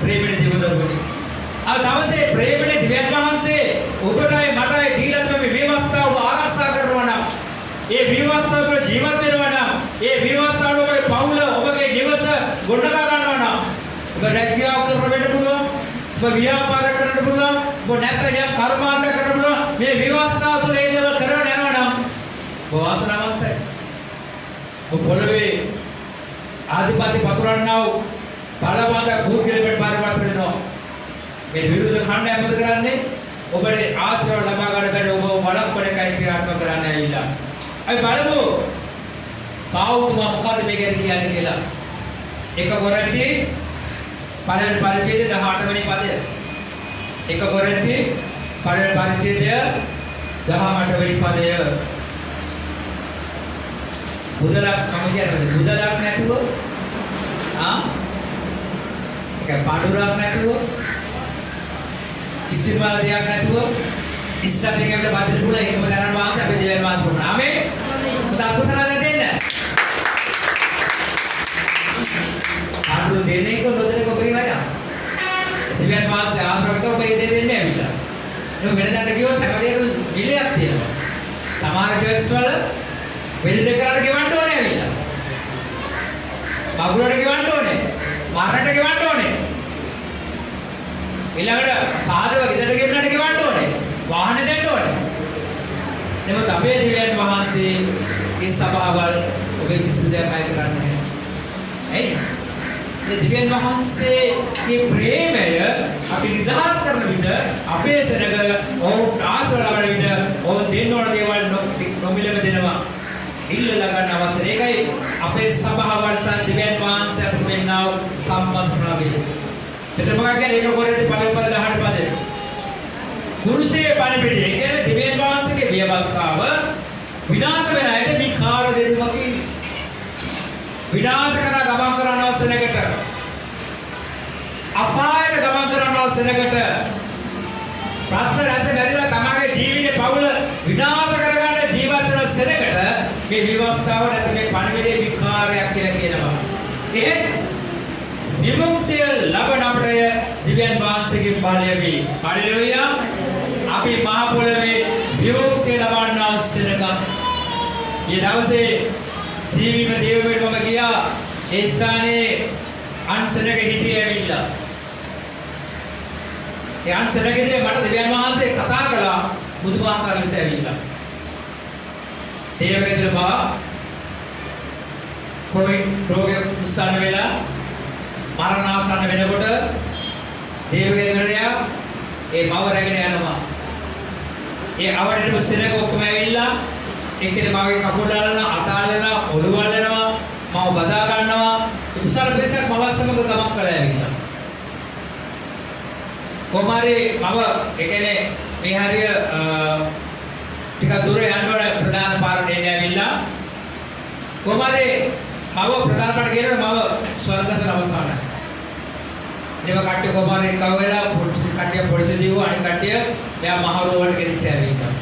ප්‍රේමයේ දේවදරුවනි, අද දවසේ ප්‍රේමයේ දිව්‍යන් වහන්සේ ඔබටයි මටයි දීලා තියෙන මේ ව්‍යවස්ථාව ආරක්ෂා කරනවා නම්, ඒ ව්‍යවස්ථාව තුළ ජීවත් වෙනවා නම්, ඒ ව්‍යවස්ථාව ඔබේ පවුල ඔබගේ නිවස ගොඩනගා ගන්නවා නම්, ඔබ රැකියාව කරන්න වෙන්න පුළුවන්, ඔබ ව්‍යාපාර කරන්න පුළුවන්, ඔබ නැත්නම් යම් කර්මාන්ත කරන්න පුළුවන්. මේ ව්‍යවස්ථාව තුළ ඒ දේවල් කරගෙන යනවා නම් ඔබ වාසනාවන්තයි. ඔබ පොළවේ ආධිපත්‍ය පතුරවන්නා වූ බලවන්ත කුරුකෙලකට පාරකට වෙනවා. මේ විරුද්ධ කණ්ඩායම මොකද කරන්නේ? ඔබට ආශිර්වාද ලබා ගන්න බැරි ඔබ වළක්වන එකයි ක්‍රියාත්මක කරන්න ඇවිල්ලා. අපි බලමු පාවුතුමා මොකද මේකද කියන්නේ කියලා. එක කොරින්ති පළවෙනි පරිච්ඡේදය 18 වෙනි පදය. එක කොරින්ති පළවෙනි පරිච්ඡේදය 18 වෙනි පදය. බුදලක් මම කියන්නේ බුදලක් නැතුව ඒක පාඩුරක් නැතුව කිසිම දෙයක් නැතුව ඉස්සත් එකකට බදින්න පුළුවන්. ඒකම කරන්න වාසය අපි දෙවියන් වහන්සේ වුණා. ආමේන්. මොකද අකුසලද දෙන්න. පාඩු දෙන්නේ කොහොමද ඔබේ වැඩ? දෙවියන් වහන්සේ ආශ්‍රයකට ඔබ ඒ දෙන්නේ ඇවිල්ලා. ඒක වෙනදාට කිව්වොත් හැමදේම මිලයක් තියෙනවා. සමහර චර්ච් වල වෙල්ද කරලා ගෙවන්න ඕනේ ඇවිල්ලා. බබුලට ගෙවන්න ඕනේ. මරණට ගෙවන්න ඕනේ. ඊළඟට පාදව ගෙදර ගෙන්නට ගෙවන්න ඕනේ. වාහන දෙන්න ඕනේ. එතකොට අපේ දෙවියන් වහන්සේ මේ සභාවල් ඔබේ කිසිදු දෙයක් අය කරන්නේ නැහැ. ඇයි? මේ දෙවියන් වහන්සේගේ ප්‍රේමය අපි නිදහස් කරන විට අපේ සෙනග ඔවුන් ආශිර්වාද ලබන විට ඔවුන් දෙන්න ඕන දේවල් නොමිලව දෙනවා. ඉල්ලලා ගන්න අවශ්‍ය. ඒකයි අපේ සභාවල් සහ දෙවියන් වහන්සේ අතර වෙනව සම්බන්ධතාවය. එතකොට මොකක්ද කියන්නේ? ඒක කොරේ පළවෙනි 18 පදේ. කුරුසේ පණිවිඩය. ඒ කියන්නේ දෙවියන් වහන්සේගේ ව්‍යවස්ථාව විනාශ වෙන අයට විකාර දෙන්නකි. විනාශ කරා ගමන් කරනවා සෙනගට. අපායට ගමන් කරනවා සෙනගට. ප්‍රශ්න රැඳ බැරිලා තමගේ ජීවිතේ පවුල විනාශ කරගන්න ජීවත් වෙන සෙනගට මේ විවස්ථාව නැත්නම් මේ පණිවිඩේ විකාරයක් කියලා කියනවා. එහෙත් විමුක්තිය ලබන අපට දිව්‍යන් වහන්සේගේ බලය වේ. හalleluya. අපි මහ පොළවේ විමුක්තිය ලබන්න සෙනග. ඊ දවසේ සීවිම දේවයට මම ගියා. ඒ ස්ථානයේ අන්සනක හිටියේ ඇවිල්ලා. ඒ අන්සනකදී මට දිව්‍යන් වහන්සේ කතා කළා බුදුමාහාර විශ්ය ඇවිල්ලා. දේවකේතර බා කොවිඩ් රෝගය උස්සන වෙලා මරණාසන්න වෙනකොට දේවකේතරයා ඒ මව රැගෙන යනවා. ඒ අවඩේට සෙනග ඔක්කොම ඇවිල්ලා එක්කේ මාගේ කකුල් දාලා අතාලනවා ඔළුව වලනවා මම බදා ගන්නවා විශාල ප්‍රදේශයක් මව සමග ගමන් කරලා ඇවිල්ලා. කොමාරේ මව ඒ කියන්නේ මේ හරිය ටිකක් දුර යනකොට ප්‍රධාන පාරට එන්න ඇවිල්ලා කොමාරේ මව ප්‍රධාන පාරට ගියනකොට මව ස්වර්ගතර අවසానයි. ඒව කට්ටිය කොමාරේ කවලා පොලිසිය දීුවා අනිත් කට්ටිය එයා මහරුවලට ගෙනිච්ච ඇවිල්ලා.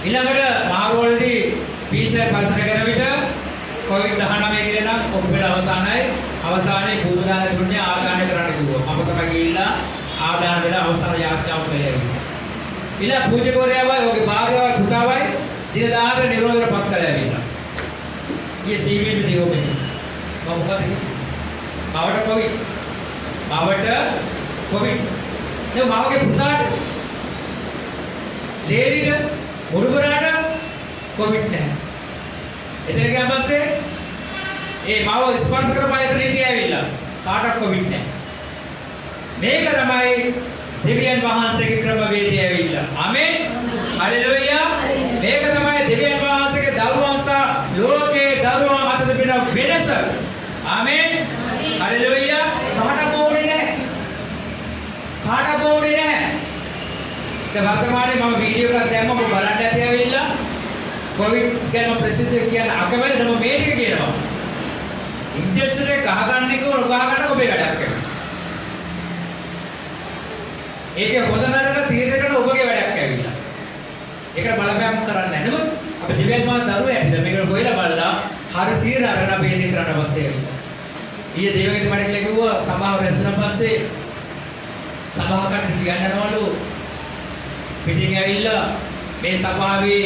ඊළඟට මහරුවලදී පීසර් පරිසර කරන විට COVID-19 කියලා නම් ඔබේ අවසానයි. අවසානයේ බුදුදාන දුන්නේ ආදාන කරන්න කිව්වා. මම තමයි ගිහිල්ලා ආදාන වෙලා අවසාන යාත්‍රාව කළේ. ඊළඟ පූජකවරයාවයි ඔගේ භාර්යාවයි පුතාවයි දින 10කට නිරෝධයටපත් කරලා ඇවිල්ලා. ඊයේ සීවීම දියෝමේ. මම මොකද කිව්වේ? මවට කොවිඩ්. ඒ මාගේ පුතාට ලේරිට මුරුබරාට කොවිඩ් නැහැ. එතන ගියාන් පස්සේ ඒ මාව ස්පර්ශ කරපු අය එතන හිටියා ඇවිල්ලා. කාටවත් කොවිඩ් නැහැ. මේක තමයි දෙවියන් වහන්සේගේ ක්‍රමවේදය ඇවිල්ලා. ආමෙන්. හalleluya. මේක තමයි දෙවියන් වහන්සේගේ දරුවන් සහ ලෝකයේ දරුවන් අතර තිබෙන වෙනස. ආමෙන්. හalleluya. කාටවත් ඕනේ නැහැ. කාටවත් ඕනේ නැහැ. දැන් වර්තමානයේ මම වීඩියෝ එකක් දැම්මම බලන්න ඇති ඇවිල්ලා කොවිඩ් ගැන ප්‍රසිද්ධ කියන අකමැති මම මේ ටික කියනවා. ඉන්ජෙක්ෂන් එක ගහගන්න එක උගහ ගන්න ඔබේ වැඩක් කරනවා. ඒකේ හොඳ නරක තීරණයකට ඔබගේ වැඩක් ඇවිල්ලා. ඒකට බලපෑම් කරන්නේ නැහැ නේද? අපි දිව්‍යන් මා දරුවෝ ඇවිල්ලා මේක හොයලා බලලා හරි තීරණ අරගෙන අපි ඒක කරන්න අවශ්‍ය වෙනවා. ඊයේ දේවගිත මට කියලා කිව්වා සභාව රැස්වන පස්සේ සභාවකට කියන්නවලු පිටින් ඇවිල්ලා මේ සභාවේ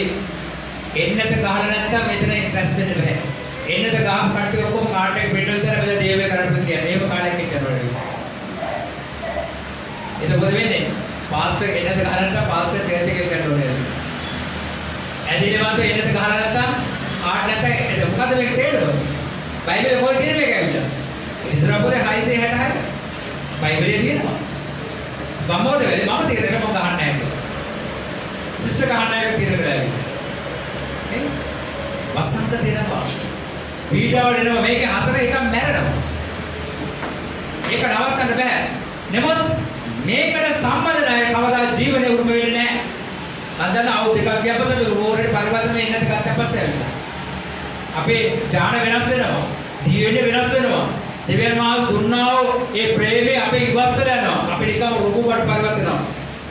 එන්නත ගහලා නැත්තම් මෙතන රැස් වෙන්න බෑ. එන්නත ගහපු කට්ටිය ඔක්කොම කාට් එක පිටු විතර බෙද දේවය කරන්න කියන්නේ. ඒක කාලයක් හිටනවා. ඒක මොකද වෙන්නේ? පාස්ටර් එන්නත ගහලා නැත්තම් පාස්ටර් චර්ච් එකේ කරන්න ඕනේ. ඇදිනවන්ත එන්නත ගහලා නැත්තම් කාට් නැත්තම් ඒක මොකද මේක තේරෙන්නේ? බයිබලේ කොහෙද තියෙන්නේ මේක ඇවිල්ලා? ඉන්ද්‍රපුරේ 666 බයිබලයේ තියෙනවා. බම්බෝද වෙලේ මම තීරණය මම ගහන්නේ නැහැ කියලා. සිස්ටර් ගහන්නේ නැහැ තීරණය කරලා. වසන්ත දෙනවා. පීඩාවල් එනවා මේකේ හතර එකක් මැරෙනවා. ඒක නවත්තන්න බෑ. නමුත් මේකට සම්බන්ධ නැහැ කවදා ජීවනයේ උරුම වෙන්නේ නැහැ. මම දන්න අවුරුදු දෙකක් ගියපතට රෝරේ පරිවර්තන එන්නත් ගත්ත පස්සේ අපේ ඥාන වෙනස් වෙනවා. දිවෙන්නේ වෙනස් වෙනවා. දෙවියන් වහන්සේ දුන්නා වූ ඒ ප්‍රේමය අපේ ඉවත් කරලා යනවා. අපි නිකම් රූපවට පරිවර්තන වෙනවා.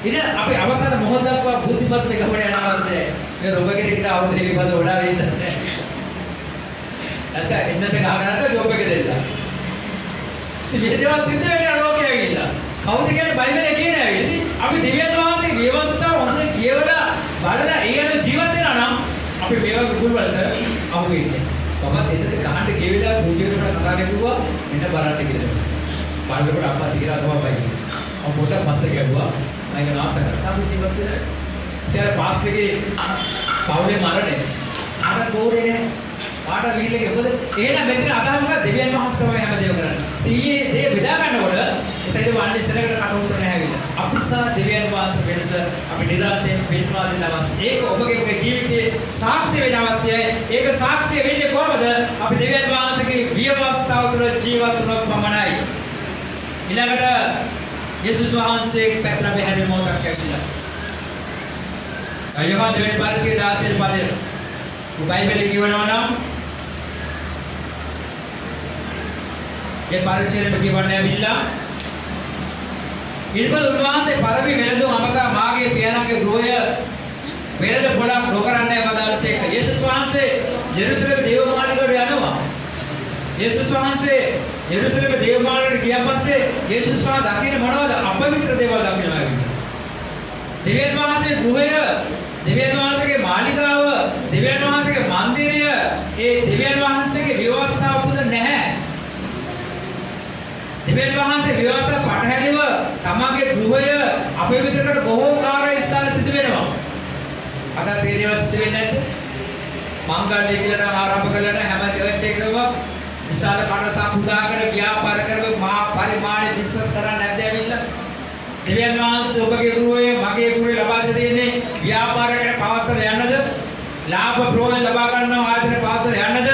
ඉතින් අපි අවසාන මොහොත දක්වා බුද්ධිමත් වෙකවට යන අවශ්‍යයි. මේ රොබගෙරිකට අවුරුදු දෙකක් පස්සේ වඩා වෙන්න නැහැ. නැත්නම් එන්නත ගහගන්නත් ජොබ් එක දෙන්න. සිවිදේවා සිද්ධ වෙන්නේ ලෝකයේ ඇවිල්ලා. කවුද කියන්නේ බයිබලයේ කියන ඇවිල්ලා. ඉතින් අපි දෙවියන් වහන්සේගේ විවස්ථාව හොඳට කියවලා බලලා ඒ අනුව ජීවත් වෙනවා නම් අපි මේවා කුකුල් වලට අහු වෙන්නේ. මමත් එතන ගහන්න ගෙවිලා පූජකකට කතා කරුවා මෙන්න බලන්න කියලා. බලනකොට අප්පා තියලා තමයි බයිබලේ. මම පොඩක් පස්සේ ගැව්වා. මම නාටක කරා. අපි ජීවත් වෙලා. ඉතින් පාස්ටර්ගේ පවුලේ මරණය. ආට කෝරේ නෑ. පාට රීල් එකේ මොකද? එහෙනම් මෙතන අදහස් මොකක්ද? දෙවියන් වහන්සේ තමයි හැමදේම කරන්නේ. ඊයේ දේ බෙදා ගන්නකොට එතන වන්නේ ඉස්සරකට කටුන්ට නැහැවිලා. අපිසා දෙවියන් වහන්සේ වෙනස අපි නිරන්තරයෙන් පෙන්වා දෙන්න අවශ්‍යයි. ඒක ඔබගේ ජීවිතයේ සාක්ෂි වෙන්න අවශ්‍යයි. ඒක සාක්ෂි වෙන්නේ කොහොමද? අපි දෙවියන් වහන්සේගේ විවස්ථාව තුළ ජීවත් වුණොත් පමණයි. ඊළඟට යේසුස් වහන්සේ පැත්තට බෙහෙර මොකක්ද කියලා. අයෝහන් දෙවියන් පාරේ දාසෙල් පාදේ. බයිබලයේ කියවනවා නම් ඒ පරිච්ඡේදෙම කියවන්නේ ඇවිල්ලා ඊළඟ උන්වහන්සේ පරිවි වෙනදුම් අමතා මාගේ පියාණන්ගේ ගෘහය වෙනද පොඩක් නොකරන්නේ වදාළසේක. යේසුස් වහන්සේ ජෙරුසලම දේවමාලිගාවට යනවා. යේසුස් වහන්සේ ජෙරුසලම දේවමාලිගාවට ගියා පස්සේ යේසුස් වහන්සේ දකින්න මොනවද? අපවිත්‍ර දේවල් දකින්නවා. දෙවියන් වහන්සේ ගෘහය, දෙවියන් වහන්සේගේ මාලිගාව, දෙවියන් වහන්සේගේ මන්දිරය, ඒ දෙවියන් වහන්සේගේ ව්‍යවස්ථාව පුද නැහැ. දෙවියන් වහන්සේ ව්‍යවස්ථාව පටහැලිව තමගේ ගෘහය අපවිත්‍ර කර බොහෝ කාර්ය ස්ථාන සිදු වෙනවා. අද ඒ දේවල් සිදු වෙන්නේ නැද්ද? මංගල්‍ය කියලා නම් ආරම්භ කළා නම් හැම චර්ච් එකකම විශාල කඩසක් පුදාගෙන ව්‍යාපාර කරගෙන මහා පරිමාණ බිස්නස් කරන්නේ නැද්ද ඇවිල්ලා? දෙවියන් වහන්සේ ඔබගේ ගෘහයේ මගේ ගෘහයේ ලබා දෙන්නේ ව්‍යාපාරයකට පවත්තර යන්නද? ලාභ ප්‍රයෝජන ලබා ගන්නව ආයතන පවත්තර යන්නද?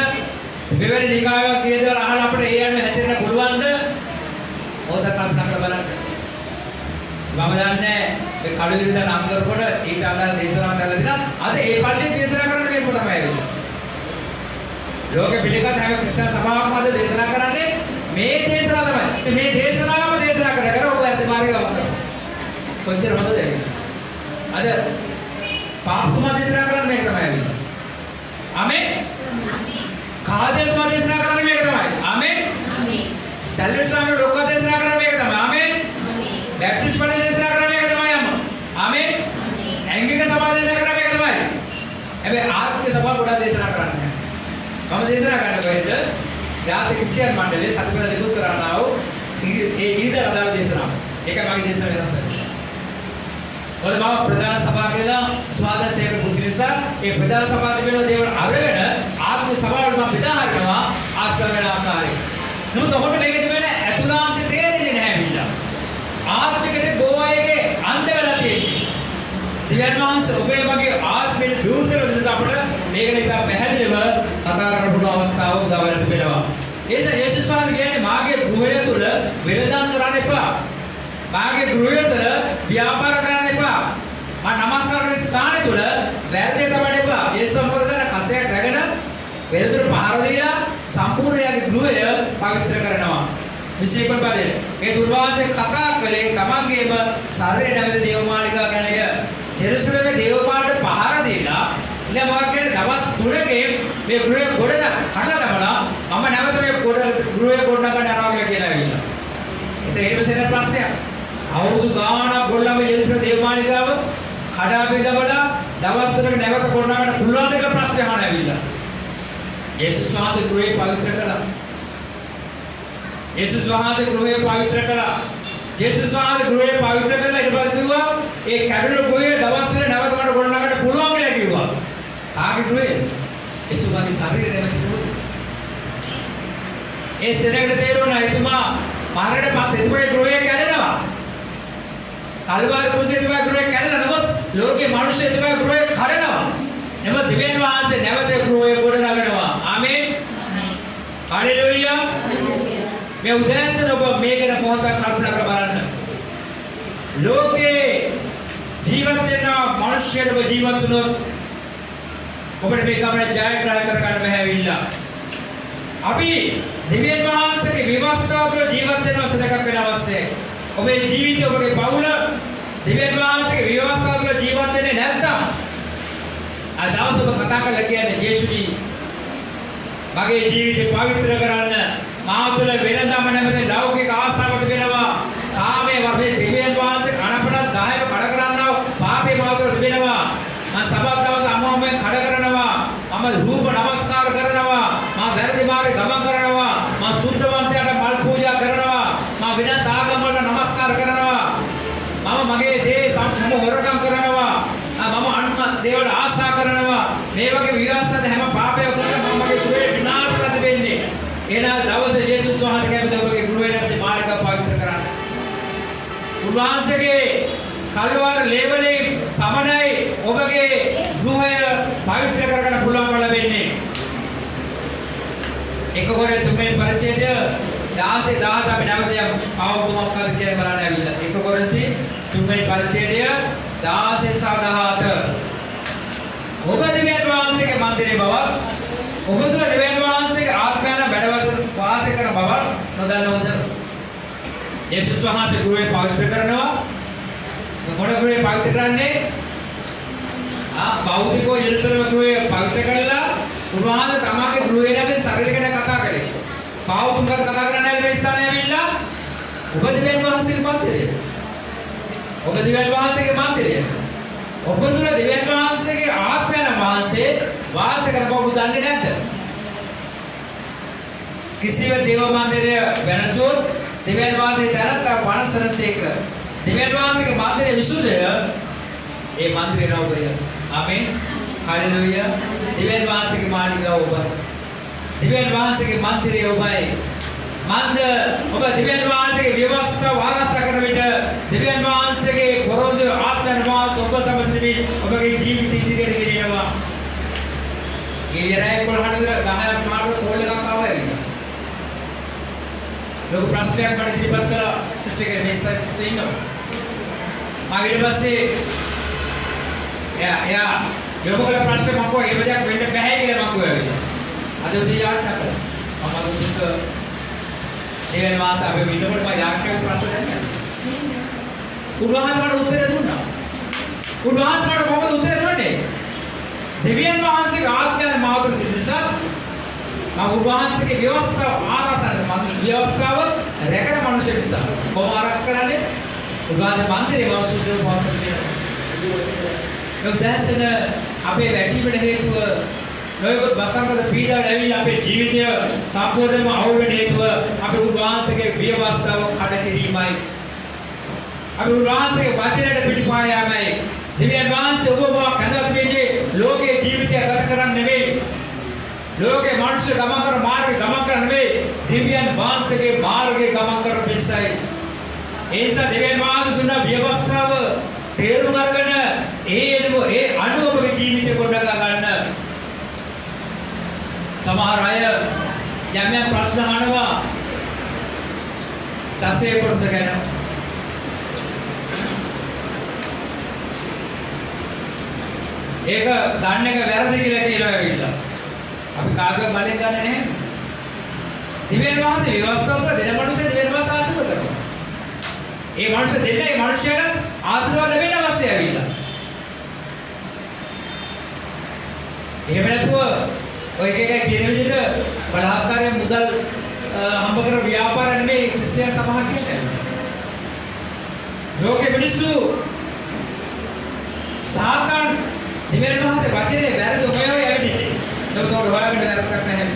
මෙවැනි නිකායක් කියදලා අහලා අපිට ඒ යන්න හැසිරෙන්න පුළුවන්ද? ඕක කල්පනා කරලා බලන්න. මම දන්නේ මේ කඩවිරින්ද නම් කරකොට ඊට අදාළ දේශනාවක් දැල්ලා දිනා අද ඒ පල්ලියේ දේශනා කරන්න මේක තමයි ඇවිල්ලා. ලෝකෙ පිළිගත් හැම ක්‍රිස්තියානි සභාවකම අද දේශනා කරන්නේ මේ දේශනාව තමයි. ඉතින් මේ දේශනාවම දේශනා කර ඔබ ඇත්ත මාර්ගය ගමන් කරනවා. කොච්චර හොඳද ඒක? අද පාපතුමා දේශනා කරන්නේ මේක තමයි ඇවිල්ලා. ආමෙන්. කාදේතුමා දේශනා කරන්නේ මේක තමයි. ආමෙන්. සැලෙස්වාමි ලෝක දේශනා කරන්නේ මේක තමයි. ආමෙන්. බැප්ටිස්ට් පල්ලිය දේශනා කරන්නේ මේක තමයි අම්මා. ආමෙන්. ඇංගික සභාව දේශනා කරන්නේ මේක තමයි. හැබැයි ආත්මික සභාව ගොඩක් දේශනා කරන්නේ නැහැ. මම දේශනා කරන්න කොහෙද? ජාතික ක්‍රිස්තියානි මණ්ඩලයේ සතිපද නිකුත් කරන්නා වූ ඒ ඊට අදාළ දේශනාව. ඒක මගේ දේශනාව වෙනස් කරනවා. මොකද මම ප්‍රධාන සභාව කියලා ස්වාධීන සේවක පුදු නිසා ඒ ප්‍රධාන සභාව තිබෙන දේවල් අරගෙන ආත්මික සභාවට මම බෙදා හරිනවා ආත්ම වෙන ආකාරයෙන්. නමුත් ඔබට මේක තිබෙන අතුලාන්ත තේරෙන්නේ නැහැ විලා. ආත්මිකේ ගෝවායේ අන්ත වෙලා තියෙන්නේ. දිව්‍යන් වහන්සේ ඔබේ වගේ ආත්මෙ විරුද්ධව නිසා අපිට මේක නිසා පැහැදිලිව කතා කරන්න පුළුවන් අවස්ථාවක් උදා වෙලා තිබෙනවා. යේසුස් වහන්සේ කියන්නේ මාගේ ගෘහය තුල වෙළඳාම් කරන්න එපා. මාගේ ගෘහය තුල ව්‍යාපාර කරන්න එපා. මා නමස්කාර කරන ස්ථානය තුල වැරදි කරන්න එපා. යේසුස් මොකද කරන්නේ? කසයක් රැගෙන වෙළඳුර පහර දීලා සම්පූර්ණ යාගේ ගෘහය පවිත්‍ර කරනවා. විශේෂ පදේ මේ දුර්වාසයේ කතා කළේ තමන්ගේම ශරීරය නැමැති දේවමාලිකාව ගැන. ජෙරුසලමේ දේවපාලට පහර දීලා ඉතින් වාක්‍යයේ දවස් 3කින් මේ ගෘහය ගොඩන කඩලා දමලා මම නැවත මේ ගෘහය ගොඩනගන්න යනවා කියලා ඇවිල්ලා. ඉතින් ඊට පස්සේ ප්‍රශ්නයක්. අවුරුදු ගාණක් ගොඩනම ජෙරුසලමේ දේවමාලිකාව කඩා බෙදවලා දවස් 3ක නැවත ගොඩනගන්න පුළුවන් දෙක ප්‍රශ්න අහන්න ඇවිල්ලා. යේසුස් වහන්සේ ගෘහය පවිත්‍ර කළා. යේසුස් වහන්සේ ගෘහය පවිත්‍ර කළා. යේසුස් වහන්සේ ගෘහය පවිත්‍ර කරලා ඊට පස්සේ කිව්වා ඒ කැඩුණු ගෘහය දවස් 3 නැවත ගොඩනගන්න පුළුවන් කියලා කිව්වා. ආගේ ගෘහය එතුමාගේ ශරීරය නැමැති ගෘහය. ඒ සෙනඟට තේරුණා එතුමා මරණයට පස්සේ එතුමාගේ ගෘහය කැඩෙනවා. කල්වාරි කුසේ එතුමාගේ ගෘහය කැඩෙනවා. නමුත් ලෝකේ මිනිස්සු එතුමාගේ ගෘහය කඩනවා. එම දෙවියන් වහන්සේ නැවත ගෘහය ගොඩනගනවා. ආමේන්. හalleluya. මේ උදෑසන ඔබ මේක ගැන පොහොසත් කල්පනා කර බලන්න. ලෝකේ ජීවත් වෙන මිනිස්සුන්ව ජීවත් වුණොත් ඔබට මේ ගමන ජයග්‍රහණය කර ගන්න බැහැවිලා. අපි දෙවියන් වහන්සේගේ විවස්ථාව තුළ ජීවත් වෙනවා සදකක් වෙන අවශ්‍යයි. ඔබේ ජීවිතය ඔබගේ පවුල දෙවියන් වහන්සේගේ විවස්ථාව තුළ ජීවත් වෙන්නේ නැත්නම් අද දවස් ඔබ කතා කරලා කියන්නේ යේසුනි මගේ ජීවිතය පවිත්‍ර කරන්න මා තුළ වෙනදම නැමෙත ලෞකික ආශාවක් තිබෙනවා. කාමයේ වර්ධේ දෙවියන් වහන්සේ කනපඩක් 10ව කඩ කරනවා. පාපේ මා තුළ තිබෙනවා. මම සබත් දවස් අම්මෝමෙන් කඩ කරනවා. මම රූප නමස්කාර කරනවා. මම වැරදි මාර්ගේ ගමන් කරනවා. මම සුද්ධවන්තයාට මල් පූජා කරනවා. මම වෙනත් ආගම් වලට නමස්කාර කරනවා. මම මගේ දේ සම්පූර්ණ හොරකම් කරනවා. මම අන්න දේවල් ආශා කරනවා. මේ වගේ විවස්ථාද හැම පාපයක් කරලා මම මගේ ගෘහය විනාශ කරලා දෙන්නේ. එනා දවසේ යේසුස් වහන්සේ කැමති ඔබගේ ගෘහයට මාර්ගය පවිත්‍ර කරන්න. උන්වහන්සේගේ කල්වාර ලේබලේ පමණයි ඔබගේ ගෘහය පවිත්‍ර කරගන්න පුළුවන් ලැබෙන්නේ. එක කොරේ තුන්වෙනි පරිච්ඡේදය 16 අපි නැවත අවබෝධ කර කියලා බලන්න ඇවිල්ලා. එක කොරින්ති තුන්වෙනි පරිච්ඡේදය 16 සහ 17. ඔබ දෙවියන් වහන්සේගේ මන්දිරේ බව ඔබ තුළ දෙවියන් වහන්සේගේ ආත්මයන් වැඩ වාසය කරන බව නොදන්නවද? යේසුස් වහන්සේ ගෘහය පවිත්‍ර කරනවා. මොන ගෘහය පවිත්‍ර කරන්නේ? බෞද්ධකෝ යෙරුසලම ගෘහය පවිත්‍ර කළා. උන්වහන්සේ තමගේ ගෘහය නැමෙ ශරීරය ගැන කතා කරේ. පාවුතුන් ගැන කතා කරන්නේ මේ ස්ථානයේ ඇවිල්ලා ඔබ දෙවියන් වහන්සේගේ මන්දිරය. ඔබ දෙවියන් වහන්සේගේ මන්දිරය. ඔබ තුල දෙවියන් වහන්සේගේ ආත්මයන් වහන්සේ වාසය කරපව දන්නේ නැද්ද? කිසිව දේව මන්දිරය වෙනසොත් දෙවියන් වහන්සේ තරත්ත වනසරසේක. දෙවියන් වහන්සේගේ මන්දිරය විසුද්ධය ඒ මන්දිරය නවකරිය. ආමේන්. හalleluya. දෙවියන් වහන්සේගේ මාලිගාව ඔබයි. දෙවියන් වහන්සේගේ මන්දිරය ඔබයි. මන්ද ඔබ දෙවියන් වහන්සේගේ ව්‍යවස්ථාව ආරක්ෂා කරන විට දෙවියන් වහන්සේගේ පරෝධ ආත්මයන් වහන්සේ ඔබ සමග ඔබගේ ජීවිත ඉදිරියට ගෙනියනවා. ඊයරයි කොල්හඬ 10ක් මාරු කෝල් එකක් ආවා. ලොකු ප්‍රශ්නයක් මට ඉදිරිපත් කළා සිස්ටර්ගේ මේ ස්ටයිල් ඉන්නවා. මම ඊට පස්සේ යා යොමුකල ප්‍රශ්න මම කොහේ එබදයක් වෙන්න බෑ කියලා මම කිව්වා. අද උදේ යාත්‍රා කළා. මම දුක දෙවෙනි මාස අපි වින්නකොට මම යාක්ෂක ප්‍රශ්න දැක්කා. උන්වහන්සේ මට උත්තර දුන්නා. උන්වහන්සේ මට කොහොමද උත්තර දුන්නේ? දෙවියන් වහන්සේගේ ආත්මයන් මාතෘ සිද්දසත් මම උන්වහන්සේගේ ව්‍යවස්ථාව ආරක්ෂා කරන ව්‍යවස්ථාව රැකගෙන මිනිස්සු නිසා කොහොම ආරක්ෂා කරන්නේ? උන්වහන්සේ මන්දිරේ වස්තුව පාත්‍ර දෙනවා. දැසන අපේ වැටීමට හේතුව නොයෙකුත් වසංගත පීඩාවල් ඇවිල්ලා අපේ ජීවිතය සම්පූර්ණයෙන්ම අවුල් වෙන්න හේතුව අපේ උන්වහන්සේගේ ව්‍යවස්ථාව කඩ කිරීමයි. අපේ උන්වහන්සේගේ වචනයට පිටිපහා යාමයි. දෙවියන් වහන්සේ ඔබව කඳවත් වෙන්නේ ලෝකයේ ජීවිතය ගත කරන්නේ නෙවෙයි. ලෝකේ මිනිස්සු ගමන් කරන මාර්ගේ ගමන් කරන්නේ නෙවෙයි. දෙවියන් වහන්සේගේ මාර්ගේ ගමන් කරන පිසයි. ඒ නිසා දෙවියන් වහන්සේ දුන්න ව්‍යවස්ථාව තේරුම් අරගෙන ඒ අනුව ඔබගේ ජීවිතේ ගොඩනගා ගන්න. සමහර අය යම් ප්‍රශ්න අහනවා දසේ කොටස ගැන. ඒක ගන්න එක වැරදි කියලා කියනවා ඇවිල්ලා. අපි කාගේවත් බලෙන් ගන්න නැහැ. දිවෙන් වහන්සේ ව්‍යවස්ථාව කරලා දෙන මනුස්සය දෙවෙනි මාස ආශිර්වාද කරනවා. ඒ මනුස්සය දෙන්න ඒ මනුස්සයාට ආශිර්වාද ලැබෙන්න අවශ්‍යයි ඇවිල්ලා. එහෙම නැතුව ඔය එක කියන විදිහට බලාත්කාරයෙන් මුදල් හම්බ කරන ව්‍යාපාර නෙමෙයි ක්‍රිස්තියානි සමාජ කියන්නේ. ලෝකෙ මිනිස්සු සාතන් දෙවියන් වහන්සේ වචනේ වැරදි හොයවයි ඇවිදින්නේ. ඒක උඩ හොයාගෙන වැරද්දක් නැහැ.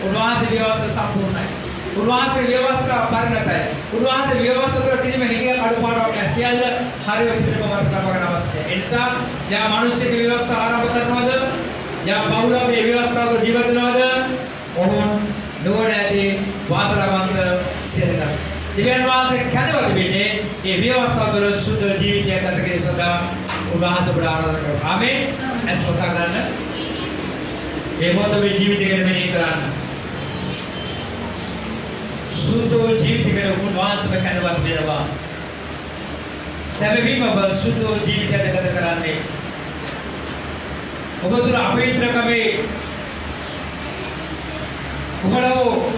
උන්වහන්සේ ව්‍යවස්ථාව සම්පූර්ණයි. උන්වහන්සේ ව්‍යවස්ථාව පරිණතයි. උන්වහන්සේ ව්‍යවස්ථාව කිසිම හේකියක් අඩුපාඩුවක් නැහැ. සියල්ල හරියට පිළිපවර කරගන්න අවශ්‍යයි. ඒ නිසා යා මිනිස්සුගේ ව්‍යවස්ථාව ආරම්භ කරනවද? යා බෞද්ධගේ ව්‍යවස්ථාව ජීවත් වෙනවද? ඔවුන් නුවණ ඇති වාතරවන්ත සියල්ල. දෙවියන් වහන්සේ කැදවත් වෙන්නේ මේ ව්‍යවස්ථාව තුළ සුද්ධ ජීවිතයක් ගත කිරීම සඳහා උන්වහන්සේ ඔබට ආරාධනා කරනවා. ආමේන්. ඇස්වසා ගන්න. මේ මොහොතේ ජීවිතය ගැන මෙනෙහි කරන්න. සුද්ධ ජීවිතයකට උන්වහන්සේ කැදවත් වෙනවා. සැබවින්ම ඔබ සුද්ධ ජීවිතයක් ගත කරන්නේ ඔබ තුළ අපවිත්‍රකමේ කුමලෝ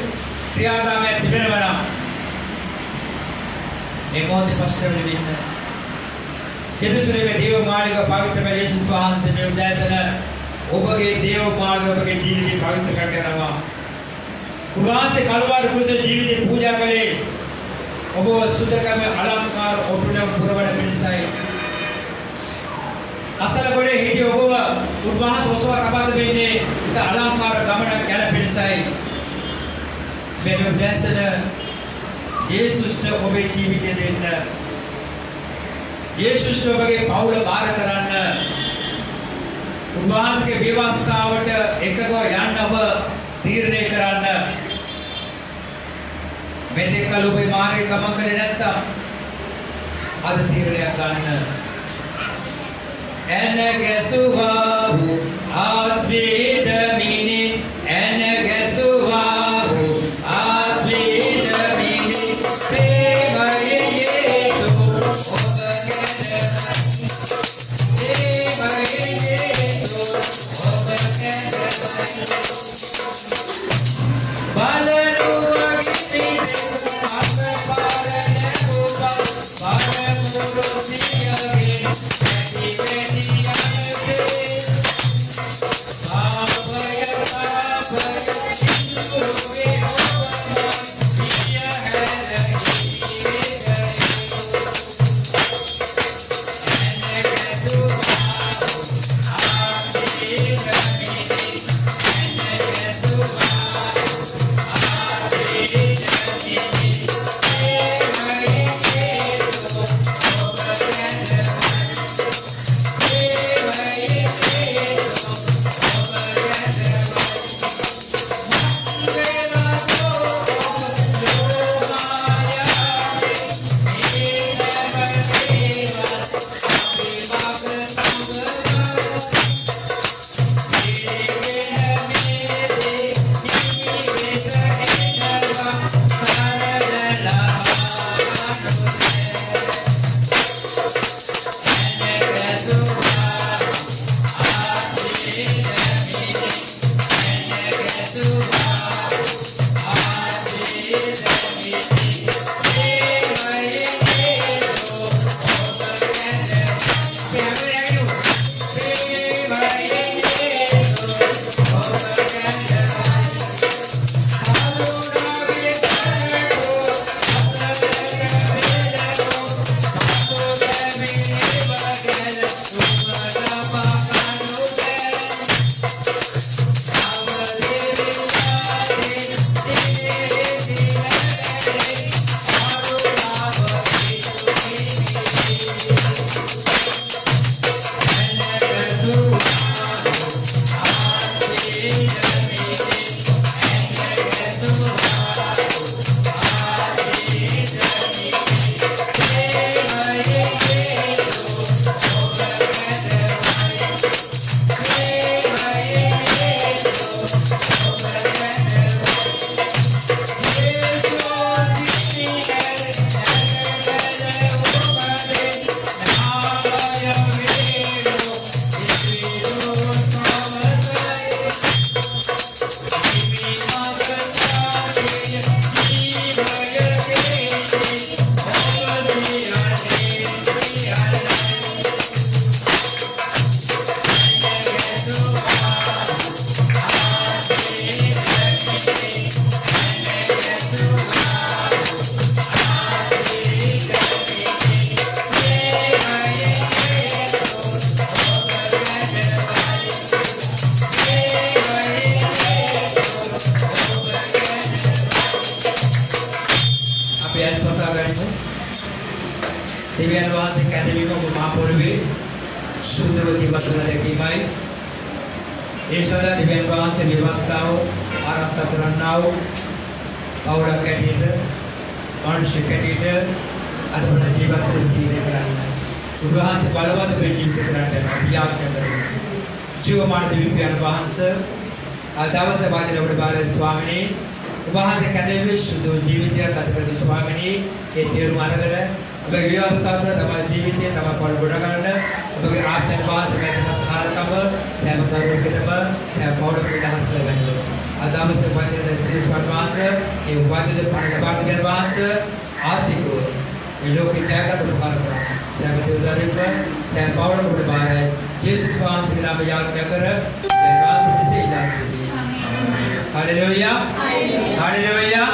ක්‍රියාදාමයක් තිබෙනවා නම් මේ මොහොතේ පස්තර වෙන්න ජෙරුසලමේ දේව මාලිග පවිත්‍රම යේසුස් වහන්සේ මේ උදෑසන ඔබගේ දේව මාලිග ඔබගේ ජීවිතේ පවිත්‍ර කරනවා. උන්වහන්සේ කල්වාරි කුසේ ජීවිතේ පූජා කළේ ඔබ සුදකම අලංකාර ඔබට පුරවන පිණිසයි. අසල ගොඩේ හිටිය ඔබව උන්වහන්සේ ඔසවා තබා දෙන්නේ ඉත අලංකාර ගමනක් යන පිණිසයි. මේ උදෑසන යේසුස්ට ඔබේ ජීවිතය දෙන්න. යේසුස්ට ඔබගේ පවුල බාර කරන්න. උන්වහන්සේගේ ව්‍යවස්ථාවට එකව යන්න ඔබ තීරණය කරන්න. මෙතෙක් කල ඔබේ මාර්ගයේ ගමන් කරේ නැත්නම් අද තීරණයක් ගන්න. එන ගැසුවා වූ ආත්මේද මිනි එන ගැසුවා වූ ආත්මේද මිනි ප්‍රේමයේ යේසු ඔබ ගැන ප්‍රේමයේ යේසු ඔබ ගැන බලනුවගේ Dewan Wahas Academy को महापूर्वी शुद्धवती बतला देखी भाई ईश्वर दिव्यान वहां से व्यवस्थाओं आरासा तुरन्नाओं पावड़ा कैंडिडेट मनुष्य कैंडिडेट अधूरा जीवन से जीने कराना वहां से बालवा तो बेची से कराना अभियान के अंदर जीव मान दिव्यान वहां से आदावा से बातें अपने बारे स्वामी वहां से कहते हुए शुद्ध जीवित या कथकरी स्वामी ये तेरु माना गया अब व्यवस्था तो तमाम जीवित है तमाम पढ़ बुढ़ा करना अब आप जब बात करते हैं खार कब सेम करो कि तब सेम पढ़ के डांस लगाएंगे आदावा से बातें दस्ती स्वामी ये बातें जब पढ़ बात कर बात आती को ये लोग की त्याग तो बुखार पड़ा सेम के उदाहरण पर सेम पढ़ बुढ़ा बार है यीशु स्वामी से नाम याद क्या कर व्यवस्था से इलाज हालेलुया हालेलुया